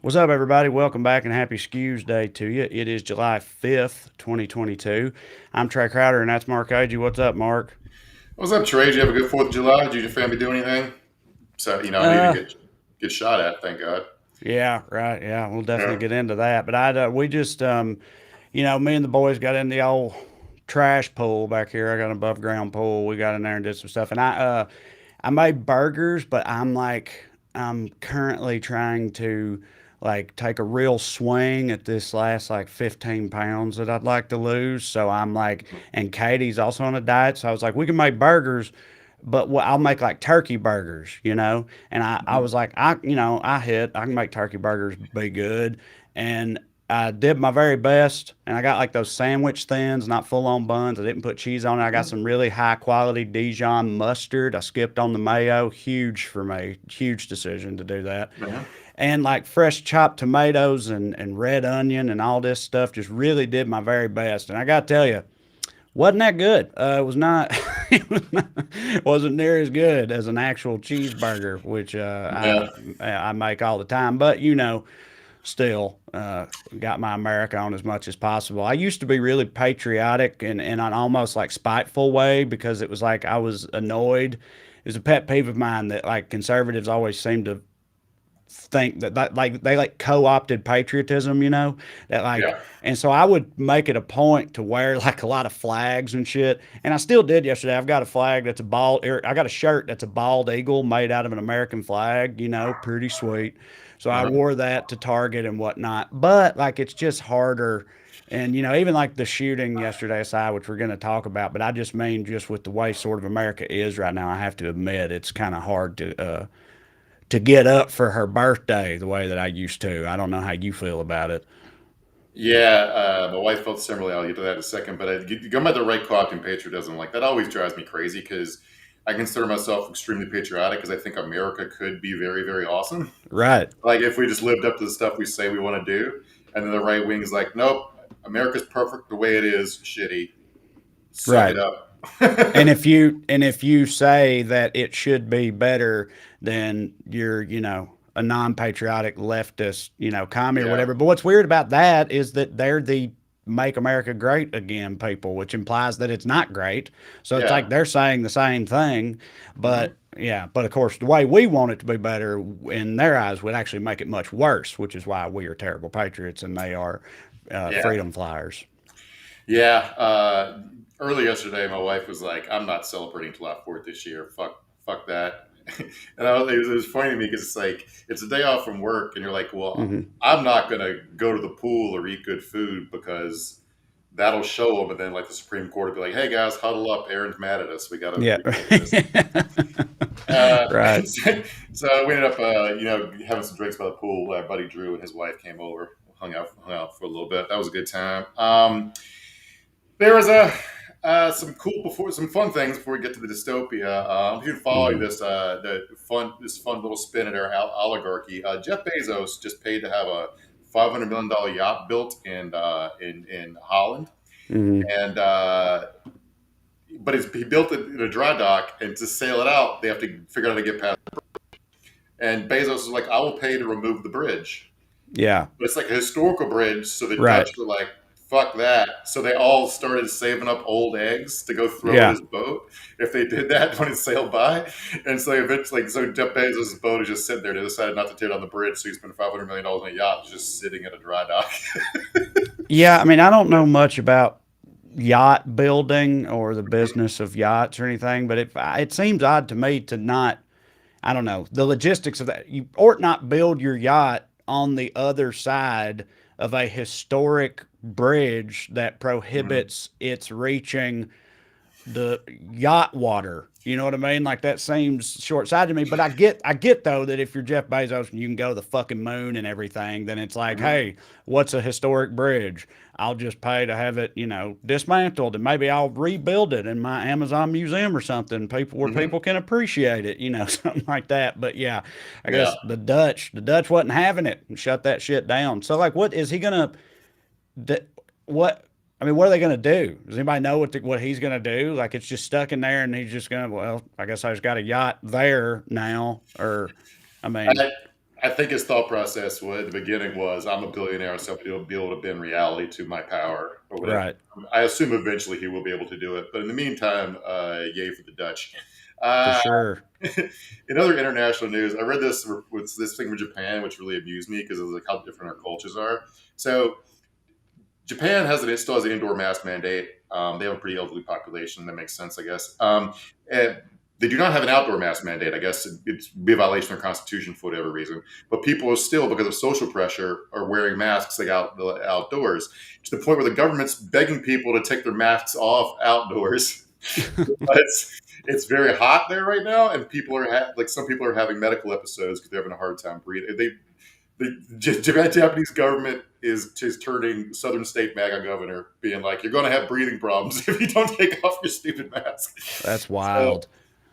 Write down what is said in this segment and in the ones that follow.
What's up, everybody? Welcome back and happy Skews Day to you. It is July 5th, 2022. I'm Trey Crowder, and that's Mark Agee. What's up, Mark? What's up, Trey? Did you have a good Fourth of July? Did your family do anything? So he didn't Uh, get shot at. Thank God. yeah, right. Yeah, we'll definitely Yeah. get into that. But we just, me and the boys got in the old trash pool back here. I got an above ground pool. We got in there and did some stuff. And I made burgers, but I'm currently trying to like take a real swing at this last like 15 pounds that I'd like to lose. So I'm like, and Katie's also on a diet. So I was like, we can make burgers, but I'll make like turkey burgers. And I Mhm. was like, I can make turkey burgers be good. And I did my very best, and I got like those sandwich thins, not full on buns. I didn't put cheese on it. I got some really high quality Dijon mustard. I skipped on the mayo. Huge for me. Huge decision to do that. Yeah. And like fresh chopped tomatoes and red onion and all this stuff. Just really did my very best. And I got to tell you, wasn't that good. It was not. It wasn't near as good as an actual cheeseburger, which Yeah. I make all the time. But still got my America on as much as possible. I used to be really patriotic and in an almost like spiteful way because it was like I was annoyed. It was a pet peeve of mine that like conservatives always seem to think that like they like co-opted patriotism, that like, Yeah. and so I would make it a point to wear like a lot of flags and shit, and I still did yesterday. I've got a flag that's a bald, I got a shirt that's a bald eagle made out of an American flag, pretty sweet. So I Uh-huh. wore that to Target and whatnot, but like it's just harder. And even like the shooting yesterday aside, which we're going to talk about, but I just mean just with the way sort of America is right now, I have to admit it's kind of hard to get up for her birthday the way that I used to. I don't know how you feel about it. Yeah. My wife felt similarly. I'll get to that in a second. But going by the right co and patriotism, like that always drives me crazy because I consider myself extremely patriotic because I think America could be very, very awesome. Right. Like if we just lived up to the stuff we say we want to do, and then the right wing is like, nope, America's perfect the way it is. Shitty. Suck Right. it up. And if you say that it should be better, then you're a non-patriotic leftist, commie or Yeah. whatever. But what's weird about that is that they're the make America great again people, which implies that it's not great. So it's like Yeah. they're saying the same thing, Hmm. but yeah, but of course the way we want it to be better in their eyes would actually make it much worse, which is why we are terrible patriots and they are Yeah. freedom flyers. Yeah. Early yesterday, my wife was like, "I'm not celebrating July 4th this year. Fuck that." And it was funny to me because it's like it's a day off from work, and you're like, "Well, Hmm. I'm not gonna go to the pool or eat good food because that'll show them." And then like the Supreme Court will be like, "Hey guys, huddle up. Aaron's mad at us. Yeah. We gotta do this." Uh, Right. so we ended up, having some drinks by the pool. My buddy Drew and his wife came over, hung out for a little bit. That was a good time. There was some fun things before we get to the dystopia. If you're following Hmm. this fun little spin at our oligarchy, Jeff Bezos just paid to have a $500 million yacht built in Holland, Hmm. and but he built it in a dry dock, and to sail it out, they have to figure out how to get past. And Bezos is like, "I will pay to remove the bridge." Yeah. But it's like a historical bridge, so the Right. Dutch were like, "Fuck that!" So they all started saving up old eggs to go throw at Yeah. his boat if they did that when it sailed by. And so eventually, so Jeff Bezos' boat is just sitting there. They decided not to tear down the bridge, so he spent $500 million on a yacht just sitting at a dry dock. Yeah. I mean, I don't know much about yacht building or the business of yachts or anything, but it seems odd to me to not, I don't know, the logistics of that. You ought not build your yacht on the other side of a historic bridge that Mhm. prohibits its reaching the yacht water. You know what I mean? Like that seems short sighted to me. But I get though that if you're Jeff Bezos and you can go to the fucking moon and everything, then it's like, Mhm. hey, what's a historic bridge? I'll just pay to have it, dismantled, and maybe I'll rebuild it in my Amazon museum or something. People where Mhm. people can appreciate it, something like that. But yeah, I Yeah. guess the Dutch wasn't having it and shut that shit down. So like, what is he gonna? What I mean, what are they going to do? Does anybody know what he's going to do? Like it's just stuck in there, and he's just going to. Well, I guess I just got a yacht there now, or I mean, I, I think his thought process was, at the beginning was, I'm a billionaire, so I'll be able to bend reality to my power or whatever. Right. I assume eventually he will be able to do it, but in the meantime, yay for the Dutch. For Uh, sure. in other international news, I read this thing from Japan, which really amused me because it was like how different our cultures are. So Japan still has an indoor mask mandate. They have a pretty elderly population. That makes sense, I guess. And they do not have an outdoor mask mandate. I guess it's be a violation of their constitution for whatever reason. But people are still, because of social pressure, are wearing masks like outdoors to the point where the government's begging people to take their masks off outdoors. But it's very hot there right now, and people are like some people are having medical episodes because they're having a hard time breathing. The Japanese government is turning Southern State MAGA governor, being like, "You're going to have breathing problems if you don't take off your stupid mask." That's So wild.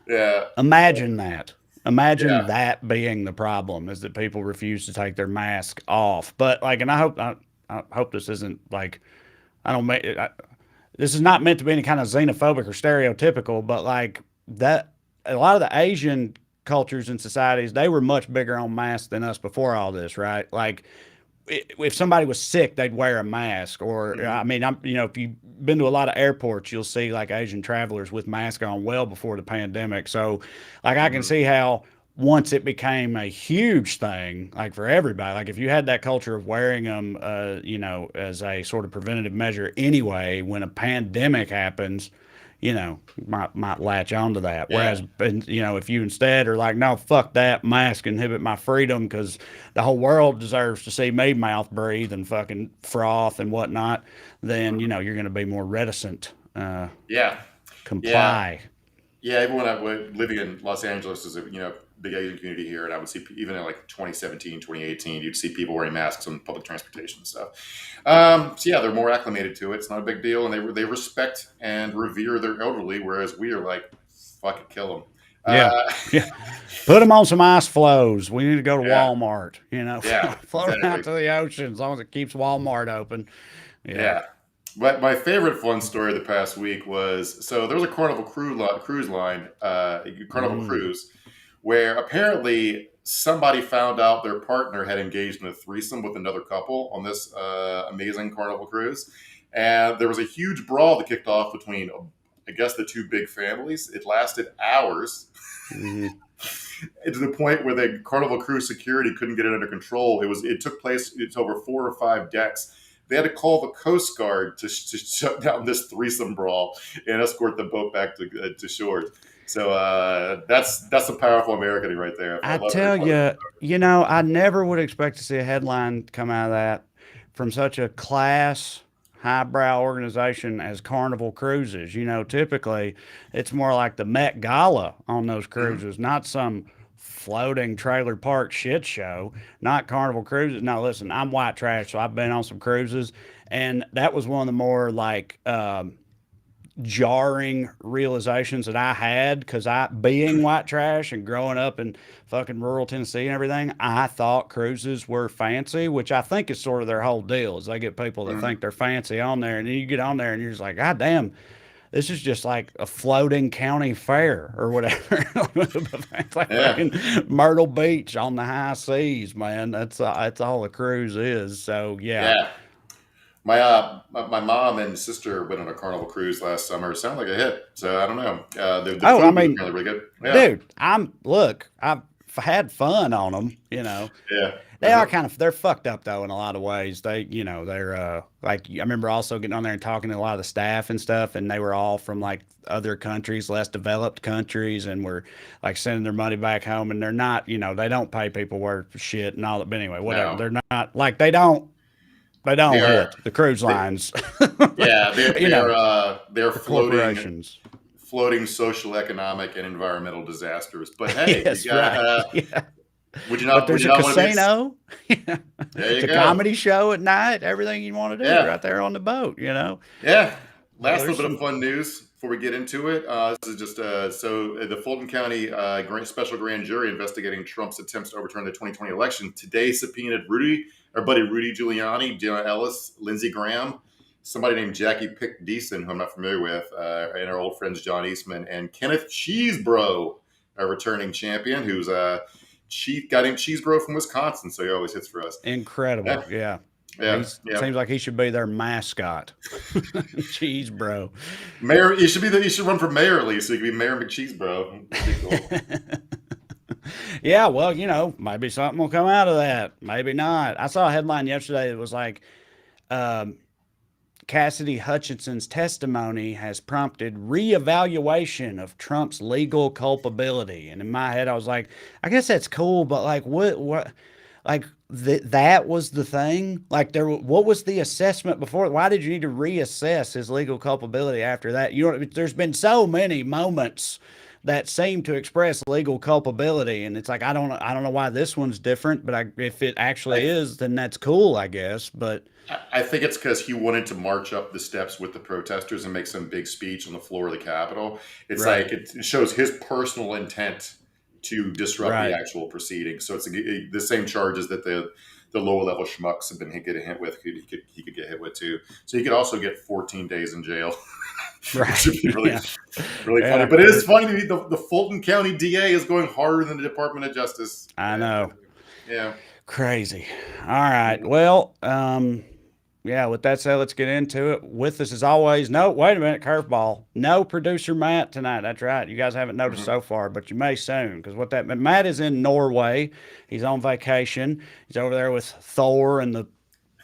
yeah, Imagine that. yeah, Imagine that being the problem is that people refuse to take their mask off. But like, and I hope this isn't like I don't make this is not meant to be any kind of xenophobic or stereotypical, but like that a lot of the Asian cultures and societies they were much bigger on masks than us before all this, right? Like if somebody was sick, they'd wear a mask. Or I hmm mean, I'm if you've been to a lot of airports, you'll see like Asian travelers with masks on well before the pandemic. So, like I can hmm see how once it became a huge thing, like for everybody, like if you had that culture of wearing them, as a sort of preventative measure anyway, when a pandemic happens, might latch onto that. yeah, Whereas, if you instead are like, no, fuck that, mask inhibit my freedom because the whole world deserves to see me mouth breathe and fucking froth and whatnot, then mhm. you're going to be more reticent, Yeah, yeah. comply. Yeah, everyone I was living in Los Angeles is a big Asian community here, and I would see even in like 2017, 2018, you'd see people wearing masks on public transportation and stuff. So yeah, they're more acclimated to it. It's not a big deal, and they respect and revere their elderly, whereas we are like, fuck it, kill them. Yeah, Uh, yeah. Put them on some ice floes. We need to go to yeah, Walmart. yeah, Float them out exactly. to the ocean as long as it keeps Walmart open. Yeah. Yeah. But my favorite fun story of the past week was, so there was a Carnival cruise line, Carnival Mm. cruise, where apparently somebody found out their partner had engaged in a threesome with another couple on this amazing Carnival cruise, and there was a huge brawl that kicked off between, I guess, the two big families. It lasted hours. Hmm. To the point where the Carnival cruise security couldn't get it under control. It took place. It's over 4 or 5 decks. They had to call the Coast Guard to shut down this threesome brawl and escort the boat back to shore. So that's a powerful American right there. I I love every tell part of you, I never would expect to see a headline come out of that from such a class, highbrow organization as Carnival Cruises. Typically it's more like the Met Gala on those it. Mhm. cruises, not some floating trailer park shit show, not Carnival Cruises. Now, listen, I'm white trash, so I've been on some cruises, and that was one of the more like, jarring realizations that I had because being white trash and growing up in fucking rural Tennessee and everything, I thought cruises were fancy, which I think is sort of their whole deal. Is they get people that think Mhm. they're fancy on there, and then you get on there and you're just like, God damn, this is just like a floating county fair or whatever. It's like Yeah, fucking Myrtle Beach on the high seas, man. That's all a cruise is. So yeah. yeah. My mom and sister went on a Carnival cruise last summer. It sounded like a hit. So I don't know. The Oh, I food was mean, apparently really good. Yeah, dude, I've had fun on them. yeah. They are they're fucked up though in a lot of ways. They're like I remember also getting on there and talking to a lot of the staff and stuff, and they were all from like other countries, less developed countries, and were like sending their money back home, and they're not, they don't pay people worth shit and all that. But anyway, whatever. No, They're not like they don't they are. hit the cruise They, lines, yeah, you know, they're the floating corporations. social, economic, and environmental disasters. But hey, you Yes, got. right. Yeah. But Would there's you a not want to be? casino. There It's you a go. comedy show at night. Everything you want to do Yeah, right there on the boat. yeah. So Last there's little bit of some. fun news before we get into it. This is just the Fulton County special grand jury investigating Trump's attempts to overturn the 2020 election today subpoenaed our buddy Rudy Giuliani, Jenna Ellis, Lindsey Graham, somebody named Jackie Pick Deason, who I'm not familiar with, and our old friends John Eastman and Kenneth Cheesebro, a returning champion who's guy named Cheese Bro from Wisconsin, so he always hits for us. Incredible. Yeah, Yeah. He yeah, yeah. seems like he should be their mascot. Cheese bro. Mayor, he should run for mayor at least, so he could be Mayor McCheese Bro. That'd be cool. Yeah, well, maybe something will come out of that. Maybe not. I saw a headline yesterday that was like, um, Cassidy Hutchinson's testimony has prompted reevaluation of Trump's legal culpability. And in my head, I was like, I guess that's cool, but like, like that was the thing. Like, what was the assessment before? Why did you need to reassess his legal culpability after that? There's been so many moments that seem to express legal culpability, and it's like I don't know why this one's different, but if it actually I, is, then that's cool, I guess. But I think it's because he wanted to march up the steps with the protesters and make some big speech on the floor of the Capitol. It's right, like it shows his personal intent to disrupt the right. actual proceedings. So it's the same charges that the lower level schmucks have been getting hit with. He could get hit with too. So he could also get 14 days in jail, which would Right. be really Yeah. really funny. Yeah. But it is funny to me. The Fulton County DA is going harder than the Department of Justice. I Yeah, know. yeah. Crazy. All right. Well, yeah, with that said, let's get into it. With us as always, no, wait a minute, curveball. No producer Matt tonight. That's right. You guys haven't noticed Mhm. so far, but you may soon because Matt is in Norway. He's on vacation. He's over there with Thor and the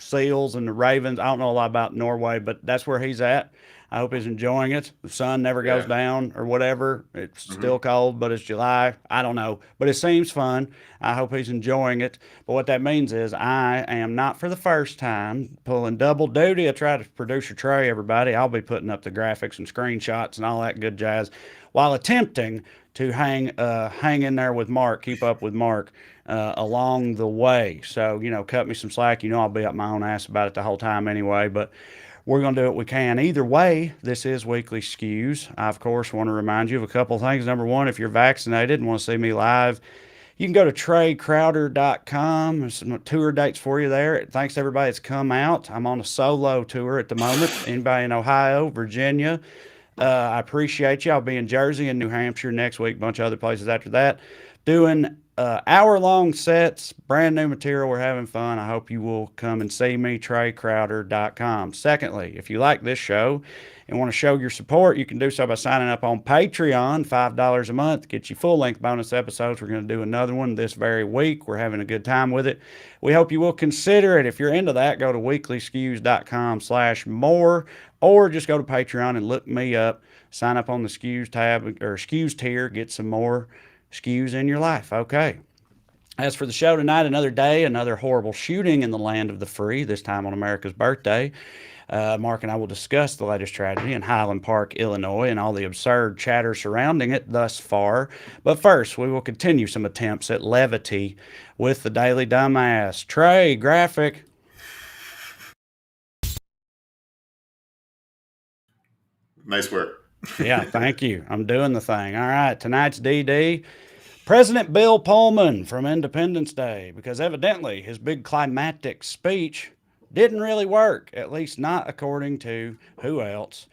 seals and the ravens. I don't know a lot about Norway, but that's where he's at. I hope he's enjoying it. The sun never goes Yeah. down or whatever. It's Hmm. still cold, but it's July. I don't know, but it seems fun. I hope he's enjoying it. But what that means is I am not for the first time pulling double duty. I try to producer Trey, everybody. I'll be putting up the graphics and screenshots and all that good jazz while attempting to hang in there with Mark, keep up with Mark along the way. So, cut me some slack. I'll be up my own ass about it the whole time anyway. But we're going to do what we can. Either way, this is Weekly Skews. I, of course, want to remind you of a couple of things. Number one, if you're vaccinated and want to see me live, you can go to TreyCrowder.com. There's some tour dates for you there. Thanks to everybody that's come out. I'm on a solo tour at the moment. Anybody in Ohio, Virginia, I appreciate you. I'll be in Jersey and New Hampshire next week, a bunch of other places after that, doing hour-long sets, brand new material. We're having fun. I hope you will come and see me, TreyCrowder.com. Secondly, if you like this show and want to show your support, you can do so by signing up on Patreon, $5 a month, get you full-length bonus episodes. We're going to do another one this very week. We're having a good time with it. We hope you will consider it. If you're into that, go to weeklyskews.com/more, or just go to Patreon and look me up. Sign up on the Skews tab or Skews tier. Get some more Skews in your life. Okay. As for the show tonight, another day, another horrible shooting in the land of the free, this time on America's birthday. Mark and I will discuss the latest tragedy in Highland Park, Illinois, and all the absurd chatter surrounding it thus far. But first, we will continue some attempts at levity with the Daily Dumbass. Trey, graphic. Nice work. Yeah, thank you. I'm doing the thing. All right, tonight's DD. President Bill Pullman from Independence Day, because evidently his big climactic speech didn't really work, at least not according to who else?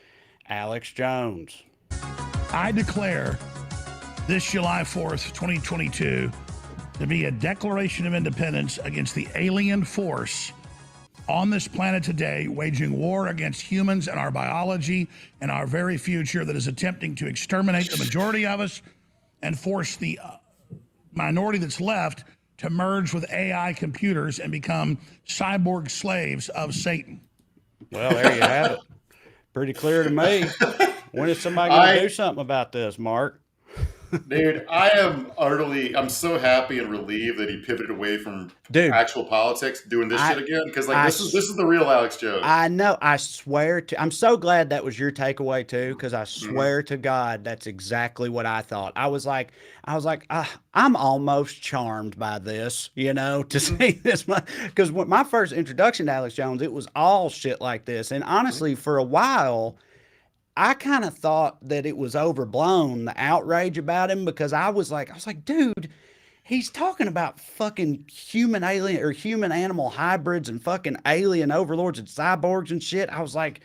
Alex Jones. I declare this July 4th, 2022, to be a declaration of independence against the alien force on this planet today, waging war against humans and our biology and our very future, that is attempting to exterminate the majority of us and force the minority that's left to merge with AI computers and become cyborg slaves of Satan. Well, there you have it. Pretty clear to me. When is somebody going to I do something about this, Mark? Dude, I'm so happy and relieved that he pivoted away from Dude, actual politics, doing this I, shit again. Because like I, this is the real Alex Jones. I know. I swear to. I'm so glad that was your takeaway too, because I Mhm. swear to God, that's exactly what I thought. I'm almost charmed by this, to Mhm. see this. Because my first introduction to Alex Jones, it was all shit like this, and honestly, for a while, I kind of thought that it was overblown, the outrage about him, because I was like, dude, he's talking about fucking human alien or human animal hybrids and fucking alien overlords and cyborgs and shit. I was like,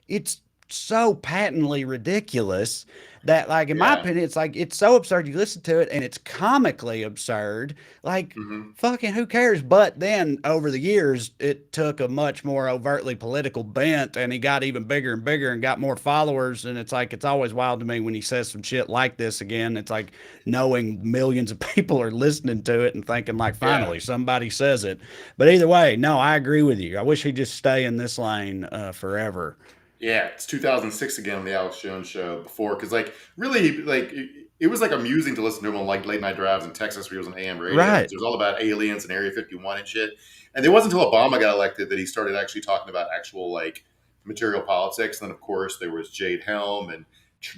it's so patently ridiculous that, like, in my Yeah. opinion, it's like it's so absurd. You listen to it and it's comically absurd. Like, Hmm. fucking who cares? But then over the years, it took a much more overtly political bent, and he got even bigger and bigger and got more followers. And it's like it's always wild to me when he says some shit like this again. It's like knowing millions of people are listening to it and thinking like, Yeah. finally somebody says it. But either way, no, I agree with you. I wish he'd just stay in this lane forever. Yeah, it's 2006 again on the Alex Jones show before, because like really like it was like amusing to listen to him on like late night drives in Texas where he was on AM radio. Right. It was all about aliens and Area 51 and shit. And it wasn't until Obama got elected that he started actually talking about actual like material politics. And then of course there was Jade Helm, and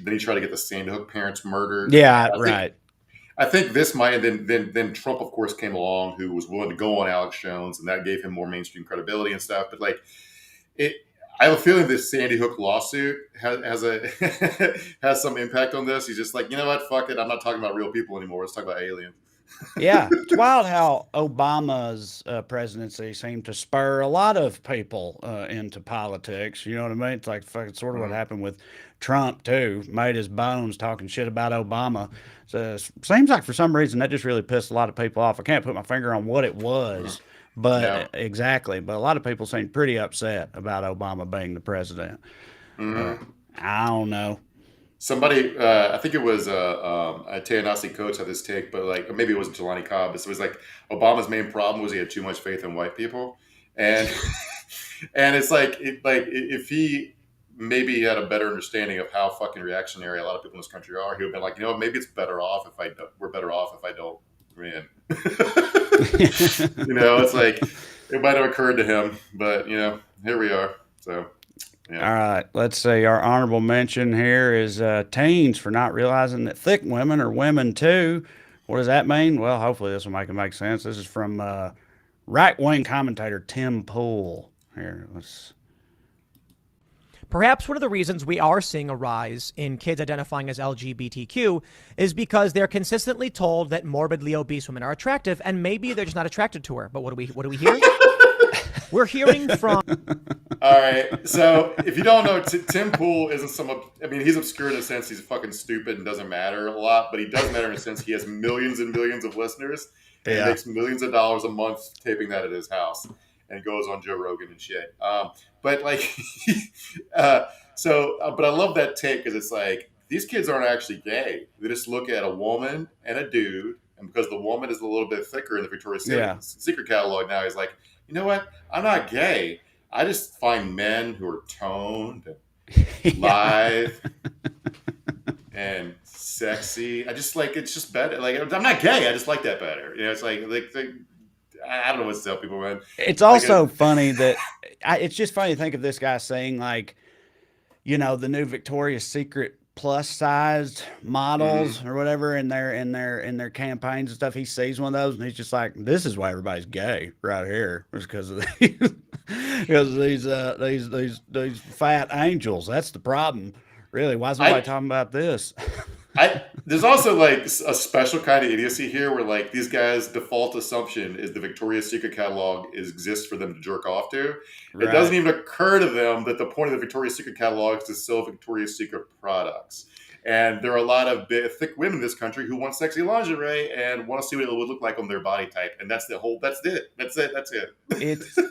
then he tried to get the Sandy Hook parents murdered. Yeah, And right. I think this might, and then Trump of course came along, who was willing to go on Alex Jones, and that gave him more mainstream credibility and stuff. But like it, I have a feeling this Sandy Hook lawsuit has a has some impact on this. He's just like, you know what, fuck it, I'm not talking about real people anymore. Let's talk about aliens. Yeah, it's wild how Obama's presidency seemed to spur a lot of people into politics. You know what I mean? It's like fucking sort of what Mhm. happened with Trump too. Made his bones talking shit about Obama. So it seems like for some reason that just really pissed a lot of people off. I can't put my finger on what it was, but No. exactly. But a lot of people seemed pretty upset about Obama being the president. Uh, Hmm. I don't know. Somebody, I think it was a Tayanasi coach had this take, but like, or maybe it wasn't Jelani Cobb. But it was like Obama's main problem was he had too much faith in white people, and and it's like if he maybe had a better understanding of how fucking reactionary a lot of people in this country are, he would have been like, you know, maybe it's better off if I don't, we're better off if I don't win. You know, it's like it might have occurred to him, but you know, here we are. So yeah. All right, let's see. Our honorable mention here is teens for not realizing that thick women are women too. What does that mean? Well, hopefully this will make it make sense. This is from right wing commentator Tim Pool. Here, let's. Perhaps one of the reasons we are seeing a rise in kids identifying as LGBTQ is because they're consistently told that morbidly obese women are attractive, and maybe they're just not attracted to her. But what do we hear? We're hearing from All right. So if you don't know, Tim Pool isn't some. I mean, he's obscure in a sense. He's fucking stupid and doesn't matter a lot, but he does matter in a sense. He has millions and millions of listeners, and he Yeah. makes millions of dollars a month taping that at his house, and goes on Joe Rogan and shit. But like, but I love that take because it's like these kids aren't actually gay. They just look at a woman and a dude, and because the woman is a little bit thicker in the Victoria's Yeah. Secret catalog now, he's like, you know what? I'm not gay. I just find men who are toned and Yeah. lithe and sexy. I just like it's just better. Like I'm not gay. I just like that better. You know, it's like I don't know what to tell people, man. It's Like also funny that it's just funny to think of this guy saying like, the new Victoria's Secret plus sized mhm. models or whatever in their campaigns and stuff. He sees one of those and he's just like, "This is why everybody's gay right here, is because of these, because of these fat angels. That's the problem. Really, why is nobody I talking about this?" there's also like a special kind of idiocy here where like these guys' default assumption is the Victoria's Secret catalog exists for them to jerk off to. It doesn't Right. even occur to them that the point of the Victoria's Secret catalog is to sell Victoria's Secret products. And there are a lot of thick women in this country who want sexy lingerie and want to see what it would look like on their body type. And that's the whole. That's it. That's it. That's it.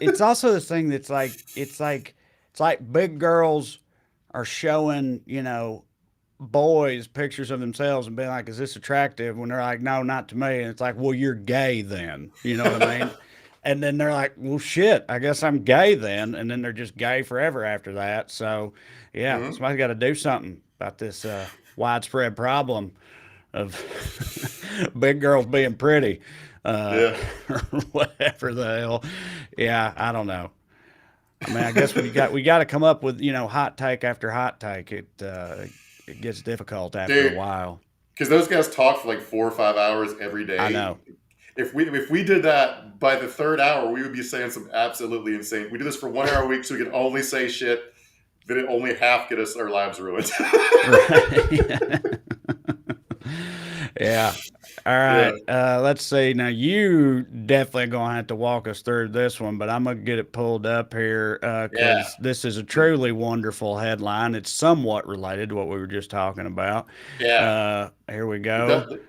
It's also this thing that's like it's like big girls are showing boys pictures of themselves and being like, "Is this attractive?" When they're like, "No, not to me." And it's like, "Well, you're gay then." You know what I mean? And then they're like, "Well, shit, I guess I'm gay then." And then they're just gay forever after that. So, yeah, Mhm. somebody's got to do something about this widespread problem of big girls being pretty, uh, Yeah. or whatever the hell. Yeah, I don't know. I mean, I guess we got to come up with hot take after hot take. It gets difficult after a Dude, while. because those guys talk for like 4 or 5 hours every I day. know. If we did that by the third hour, we would be saying some absolutely insane. We do this for 1 hour a week, so we can only say shit that it only half get us our lives ruined. Right. Yeah. All Yeah, right. Let's see. Now you definitely gonna have to walk us through this one, but I'm gonna get it pulled up here yeah. because this is a The, truly wonderful headline. It's somewhat related to what we were just talking about. yeah. Here we The, go. du-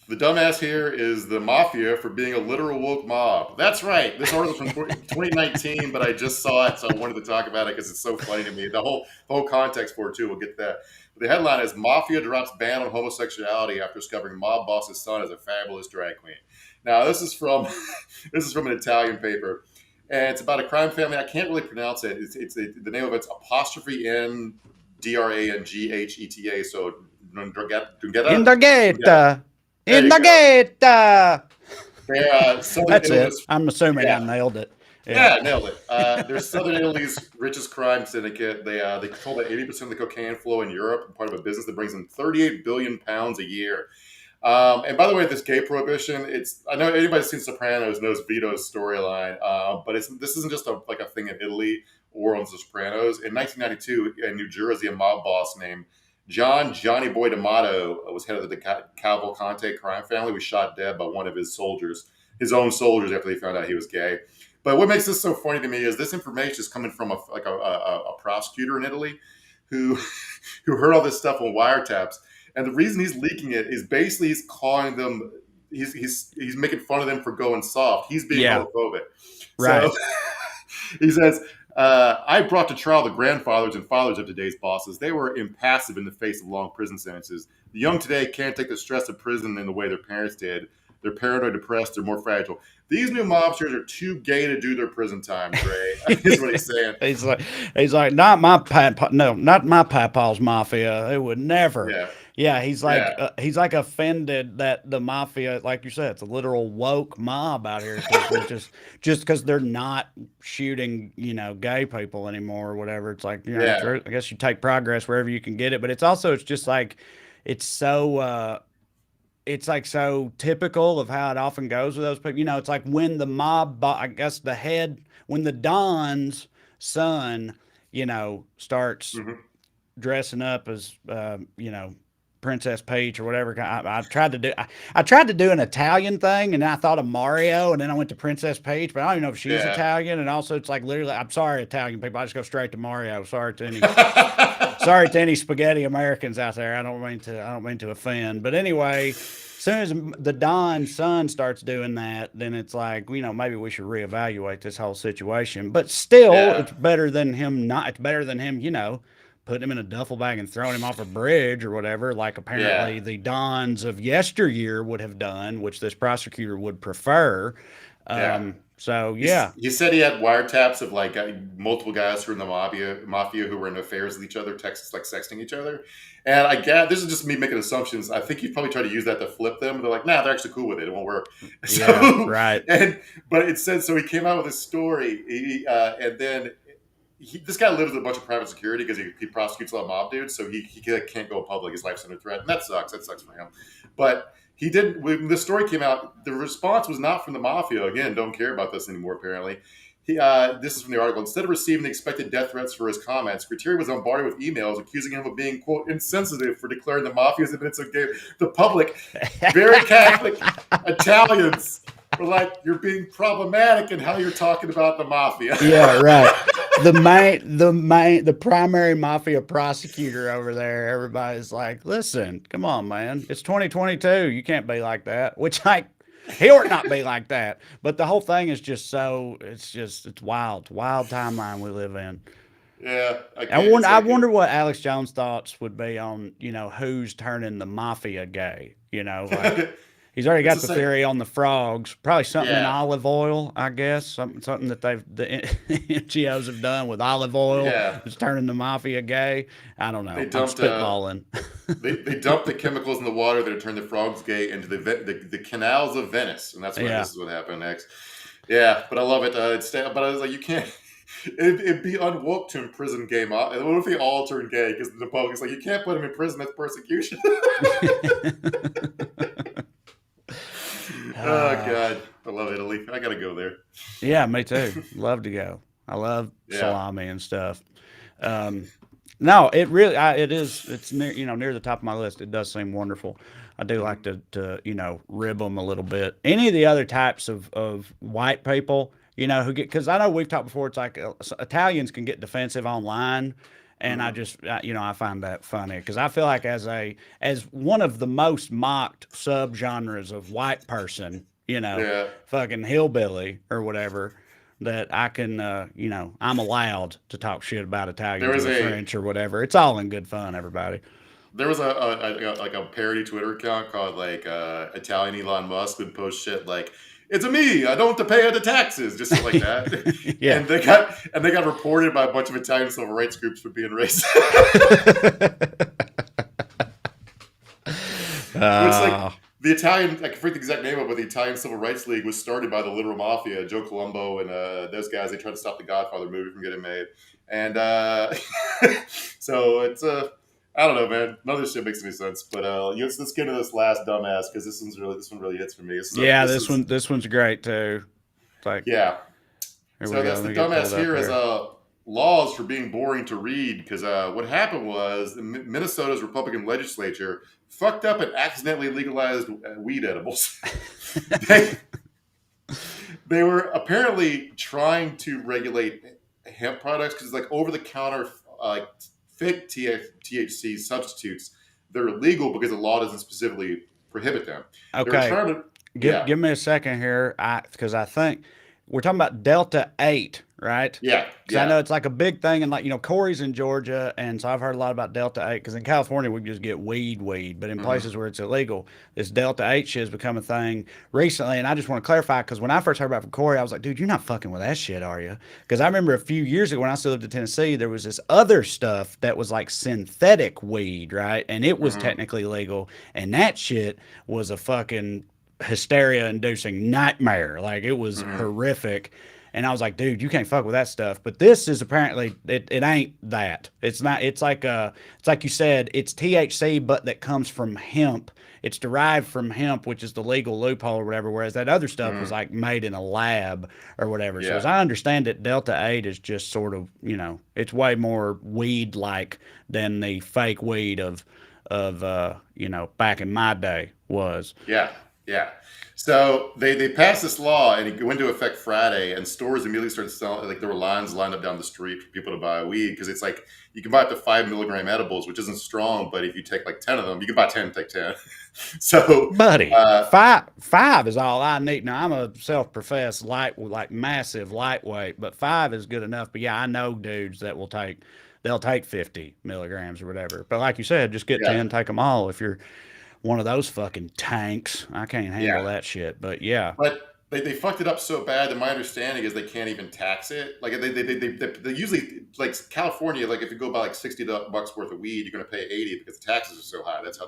the dumbass here is the mafia for being a literal woke mob. That's right. This article from 2019, but I just saw it, so I wanted to talk about it because it's so funny to me. The whole context for it too. We'll get that. But the headline is Mafia drops ban on homosexuality after discovering mob boss's son is a fabulous drag queen. Now this is from this is from an Italian paper, and it's about a crime family. I can't really pronounce it. The name of it's apostrophe N Drangeta. So Drangeta. Indagata. There you go. Indagata. They're Southern That's it. Italy's. I'm assuming I Yeah, nailed it. Yeah. yeah, nailed it. They're Southern Italy's richest crime syndicate. They control about 80% of the cocaine flow in Europe, and part of a business that brings in 38 billion pounds a year. And by the way, this gay prohibition, it's I know anybody who's seen Sopranos knows Vito's storyline, but this isn't just like a thing in Italy or on The Sopranos. In 1992, in New Jersey, a mob boss named Johnny Boy D'Amato was head of the Cavalcante crime family. Was shot dead by one of his own soldiers, after they found out he was gay. But what makes this so funny to me is this information is coming from a prosecutor in Italy who who heard all this stuff on wiretaps. And the reason he's leaking it is basically he's calling them, he's making fun of them for going soft. He's being Yeah. homophobic. So Right. he says, I brought to trial the grandfathers and fathers of today's bosses. They were impassive in the face of long prison sentences. The young today can't take the stress of prison in the way their parents did. They're paranoid, depressed, they're more fragile. These new mobsters are too gay to do their prison time, Dre. Is what he's saying. he's like, not my papa, no, not my papa's mafia. They would never. Yeah. Yeah, Yeah. he's like offended that the mafia, like you said, it's a literal woke mob out here because they're just because they're not shooting, gay people anymore or whatever. It's like, Yeah. I guess you take progress wherever you can get it, but it's just like it's so it's like so typical of how it often goes with those people. It's like when the I guess when the Don's son, starts Hmm. dressing up as, Princess Peach or whatever. I tried to do an Italian thing, and then I thought of Mario, and then I went to Princess Peach, but I don't even know if she's Yeah. Italian. And also, it's like literally, I'm sorry, Italian people. I just go straight to Mario. Sorry to any spaghetti Americans out there. I don't mean to offend. But anyway, as soon as the Don's son starts doing that, then it's like, maybe we should reevaluate this whole situation. But still, Yeah. it's better than him not. It's better than him, putting him in a duffel bag and throwing him off a bridge or whatever, like Yeah. apparently the Dons of yesteryear would have done, which this prosecutor would prefer. Yeah. So yeah, He said he had wiretaps of like multiple guys who were in the mafia who were in affairs with each other, sexting each other. And I guess this is just me making assumptions. I think he probably tried to use that to flip them. They're like, nah, they're actually cool with it. It won't work. yeah, So, right. but it said so. He came out with this story, and then this guy lives with a bunch of private security because he prosecutes a lot of mob dudes. So he can't go public. His life's under threat, and that sucks. That sucks for him. But he didn't. When the story came out, the response was not from the mafia. Again, don't care about this anymore. Apparently, this is from the article. Instead of receiving the expected death threats for his comments, Gutierrez was bombarded with emails accusing him of being, quote, insensitive for declaring the mafia's admittance of gay. The public, very Catholic Italians, were like, you're being problematic in how you're talking about the mafia. Yeah, right. The primary mafia prosecutor over there, everybody's like, listen, come on, man. It's 2022. You can't be like that. Which, like, he ought not be like that. But the whole thing is just it's wild. Wild timeline we live in. Yeah, I I can't. wonder, It's I like, wonder what Alex Jones' thoughts would be on, who's turning the mafia gay. Like he's already got it's the the same. theory on the frogs. Probably something in Yeah, olive oil, I guess. Something that the NGOs have done with olive oil yeah. is turning the mafia gay. I don't They know. I'm dumped spitballing. they dumped the chemicals in the water that turned the frogs gay into the canals of Venice, and that's what Yeah. this is what happened next. Yeah, but I love it. But I was like, you can't. It'd be unwoke to imprison gay mob. What if they all turn gay? Because the public's like, you can't put them in prison. That's persecution. Oh God, I love Italy. I gotta go there. Yeah, me too. Love to go. I love Yeah, salami and stuff. Um, No, it really, it is. It's near, near the top of my list. It does seem wonderful. I do like to rib them a little bit. Any of the other types of white people, who get, because I know we've talked before. It's like Italians can get defensive online, and I Mhm. just, I find that funny because I feel like as one of the most mocked subgenres of white person, Yeah. fucking hillbilly or whatever, that I can, I'm allowed to talk shit about There Italians or was the a French or whatever. It's all in good fun, everybody. there was like a parody Twitter account called like Italian Elon Musk would post shit like it's a me, I don't have to pay the taxes, just shit like that. Yeah. And they got reported by a bunch of Italian civil rights groups for being racist. Which like uh, the Italian, I can forget the exact name of it, but the Italian Civil Rights League was started by the literal mafia, Joe Colombo and those guys. They tried to stop the Godfather movie from getting made, and so it's I don't know, man. None of this shit makes any sense. But let's get into this last dumbass because this one really hits for me. yeah, This this is one this one's great too. It's like, yeah. here we So go. that's Let the me get dumbass pulled up here is here. laws for being boring to read because what happened was Minnesota's Republican legislature fucked up and accidentally legalized weed edibles. they, they were apparently trying to regulate hemp products because like over the counter like fake THC substitutes, they're illegal because the law doesn't specifically prohibit them. They were Okay, trying to give yeah give me a second here, because I think we're talking about Delta 8, right? yeah Because I yeah know it's like a big thing, and like Corey's in Georgia, and so I've heard a lot about Delta 8. Because in California we just get weed, but in hmm places where it's illegal, this Delta 8 shit has become a thing recently. And I just want to clarify, because when I first heard about it from Corey, I was like, dude, you're not fucking with that shit, are you? Because I remember a few years ago when I still lived in Tennessee, there was this other stuff that was like synthetic weed, right? And it was hmm technically legal, and that shit was a fucking hysteria inducing nightmare. Like it was hmm horrific. And I was like, dude, you can't fuck with that stuff. But this is apparently it ain't that. It's not it's like you said, it's THC but that comes from hemp. It's derived from hemp, which is the legal loophole or whatever, whereas that other stuff was hmm like made in a lab or whatever. So yeah as I understand it, Delta 8 is just sort of, it's way more weed like than the fake weed of back in my day was. Yeah, yeah. So they passed this law, and it went into effect Friday, and stores immediately started selling. Like there were lines lined up down the street for people to buy weed because it's like you can buy up to 5 milligram edibles, which isn't strong, but if you take like 10 of them, you can buy 10, take 10. So, Buddy, uh, five is all I need. Now I'm a self-professed like massive lightweight, but five is good enough. But yeah, I know dudes that they'll take 50 milligrams or whatever. But like you said, just get yeah, 10, take them all. If you're one of those fucking tanks, I can't yeah. handle that shit. But yeah, But they fucked it up so bad that my understanding is they can't even tax it. Like they usually like California. Like if you go buy like $60 worth of weed, you're going to pay 80 because the taxes are so high. That's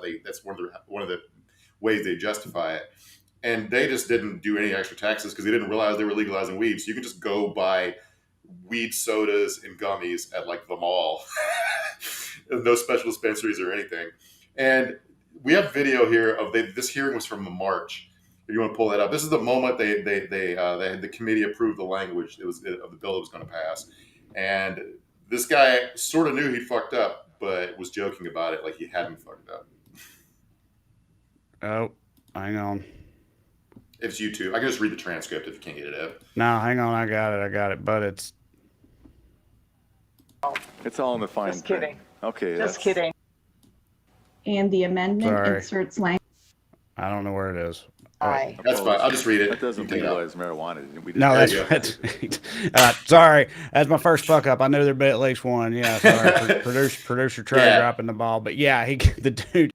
one of the ways they justify it. And they just didn't do any extra taxes because they didn't realize they were legalizing weed. So you can just go buy weed sodas and gummies at like the mall. No special dispensaries or anything. And we have video here of this hearing was from March. If you want to pull that up, this is the moment the committee approved the language of the bill that was going to pass, and this guy sort of knew he fucked up, but was joking about it like he hadn't fucked up. oh, hang on. If it's YouTube, I can just read the transcript if you can't get it up. No, hang on, I got it. But It's all in the fine Just print. kidding. Okay, Just kidding. And the amendment Sorry. inserts language. I don't know where it is. Aye. That's fine. I'll just read it. That doesn't You can take it out. legalize marijuana. We No, didn't- that's There you sorry. That's my first fuck up. I knew there'd be at least one. Yeah, sorry. Producer Trey Yeah. dropping the ball, but yeah, the dude,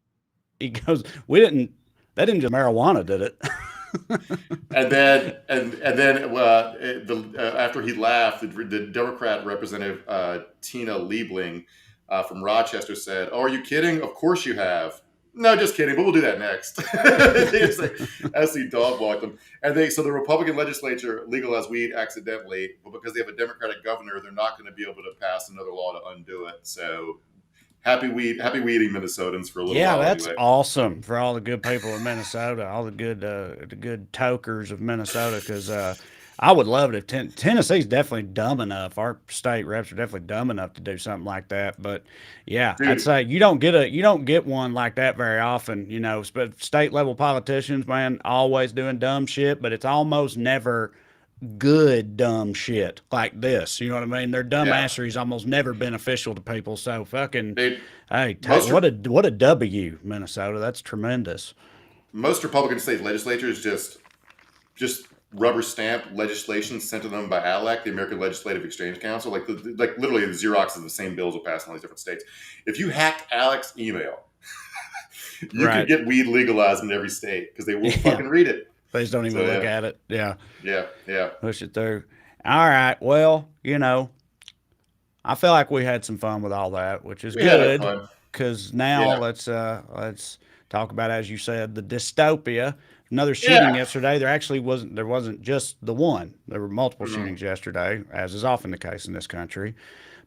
he goes, that didn't just marijuana, did it? And then after he laughed, the Democrat representative Tina Liebling from Rochester said, "Oh, are you kidding? Of course you have." No, just kidding, but we'll do that next. They just like actually dog walked them. And so the Republican legislature legalized weed accidentally, but because they have a Democratic governor, they're not going to be able to pass another law to undo it. So happy weeding Minnesotans for a little Yeah, while that's anyway. awesome for all the good people of Minnesota, all the good tokers of Minnesota, because I would love it if Tennessee's definitely dumb enough. Our state reps are definitely dumb enough to do something like that. But yeah, I'd Dude, say you don't get one like that very often. But state level politicians, man, always doing dumb shit. But it's almost never good dumb shit like this. You know what I mean? Their yeah, dumbassery is almost never beneficial to people. So fucking, dude. hey, Most what a W, Minnesota. That's tremendous. most Republican state legislatures just rubber stamp legislation sent to them by ALEC, the American Legislative Exchange Council. Like literally the Xerox of the same bills will pass in all these different states. If you hacked ALEC's email, you Right. could get weed legalized in every state because they will Yeah. fucking read it. They just don't even So, look yeah. at it. Yeah. Yeah. Push it through. All right. Well, I feel like we had some fun with all that, which is We had good. fun. Because now Yeah. let's talk about, as you said, the dystopia. Another shooting Yeah. yesterday. There wasn't just the one. There were multiple Mhm. shootings yesterday, as is often the case in this country.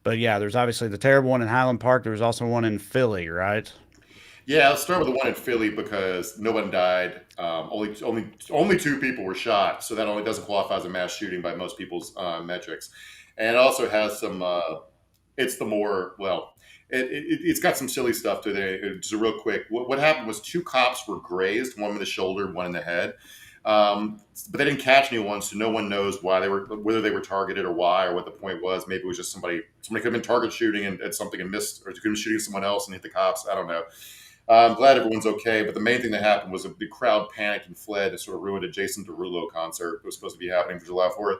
But yeah, there's obviously the terrible one in Highland Park. There was also one in Philly, right? Yeah, I'll start with the one in Philly because no one died. Only two people were shot, so that only doesn't qualify as a mass shooting by most people's metrics. And it also has some. It's the more well. It's got some silly stuff to it. Just real quick, what happened was two cops were grazed, one in the shoulder, one in the head. But they didn't catch anyone, so no one knows whether they were targeted or why, or what the point was. Maybe it was just somebody could have been target shooting at something and missed, or could have been shooting someone else and hit the cops. I don't know. I'm glad everyone's okay, but the main thing that happened was the crowd panicked and fled and sort of ruined a Jason Derulo concert that was supposed to be happening for July 4th.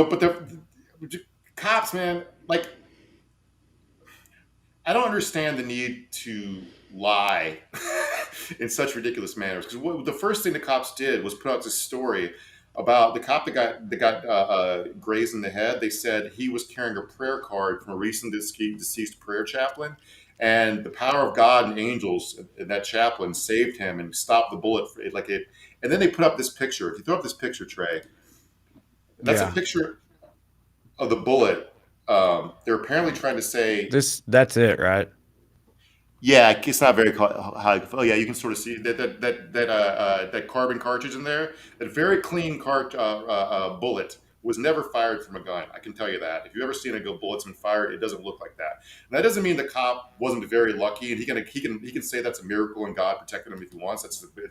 But the cops, man, like, I don't understand the need to lie in such ridiculous manners. Because the first thing the cops did was put out this story about the cop that got grazed in the head. They said he was carrying a prayer card from a recent deceased prayer chaplain, and the power of God and angels in that chaplain saved him and stopped the bullet. And then they put up this picture. If you throw up this picture, Trey, that's Yeah. a picture of the bullet. They're apparently trying to say, That's it, right? yeah, it's not very high. Oh, yeah, you can sort of see that carbon cartridge in there. That very clean bullet was never fired from a gun. I can tell you that. If you've ever seen a bullet's been fired, it doesn't look like that. And that doesn't mean the cop wasn't very lucky, and he can say that's a miracle and God protected him if he wants.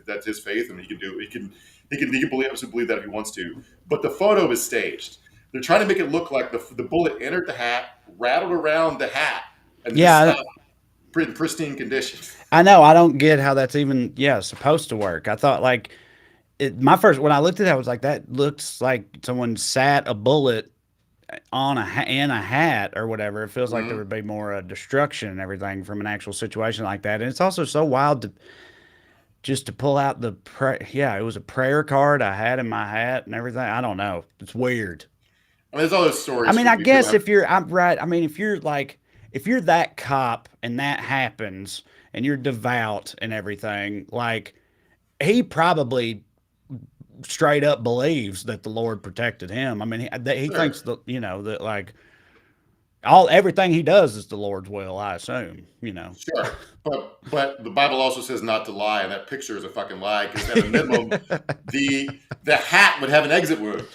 That's his faith, and he can absolutely believe that if he wants to. But the photo is staged. They're trying to make it look like the bullet entered the hat, rattled around the hat, and Yeah. just stopped in pristine condition. I know. I don't get how that's even supposed to work. I thought when I looked at it, I was like, that looks like someone sat a bullet in a hat or whatever. It feels like there would be more destruction and everything from an actual situation like that. And it's also so wild to pull out it was a prayer card I had in my hat and everything. I don't know. It's weird. I mean, there's all those stories. I mean, I people guess have- I'm right. I mean, if you're that cop and that happens and you're devout and everything, like, he probably straight up believes that the Lord protected him. I mean, he Sure. thinks that like everything he does is the Lord's will, I assume, Sure, but the Bible also says not to lie, and that picture is a fucking lie because at a minimum, the hat would have an exit wound.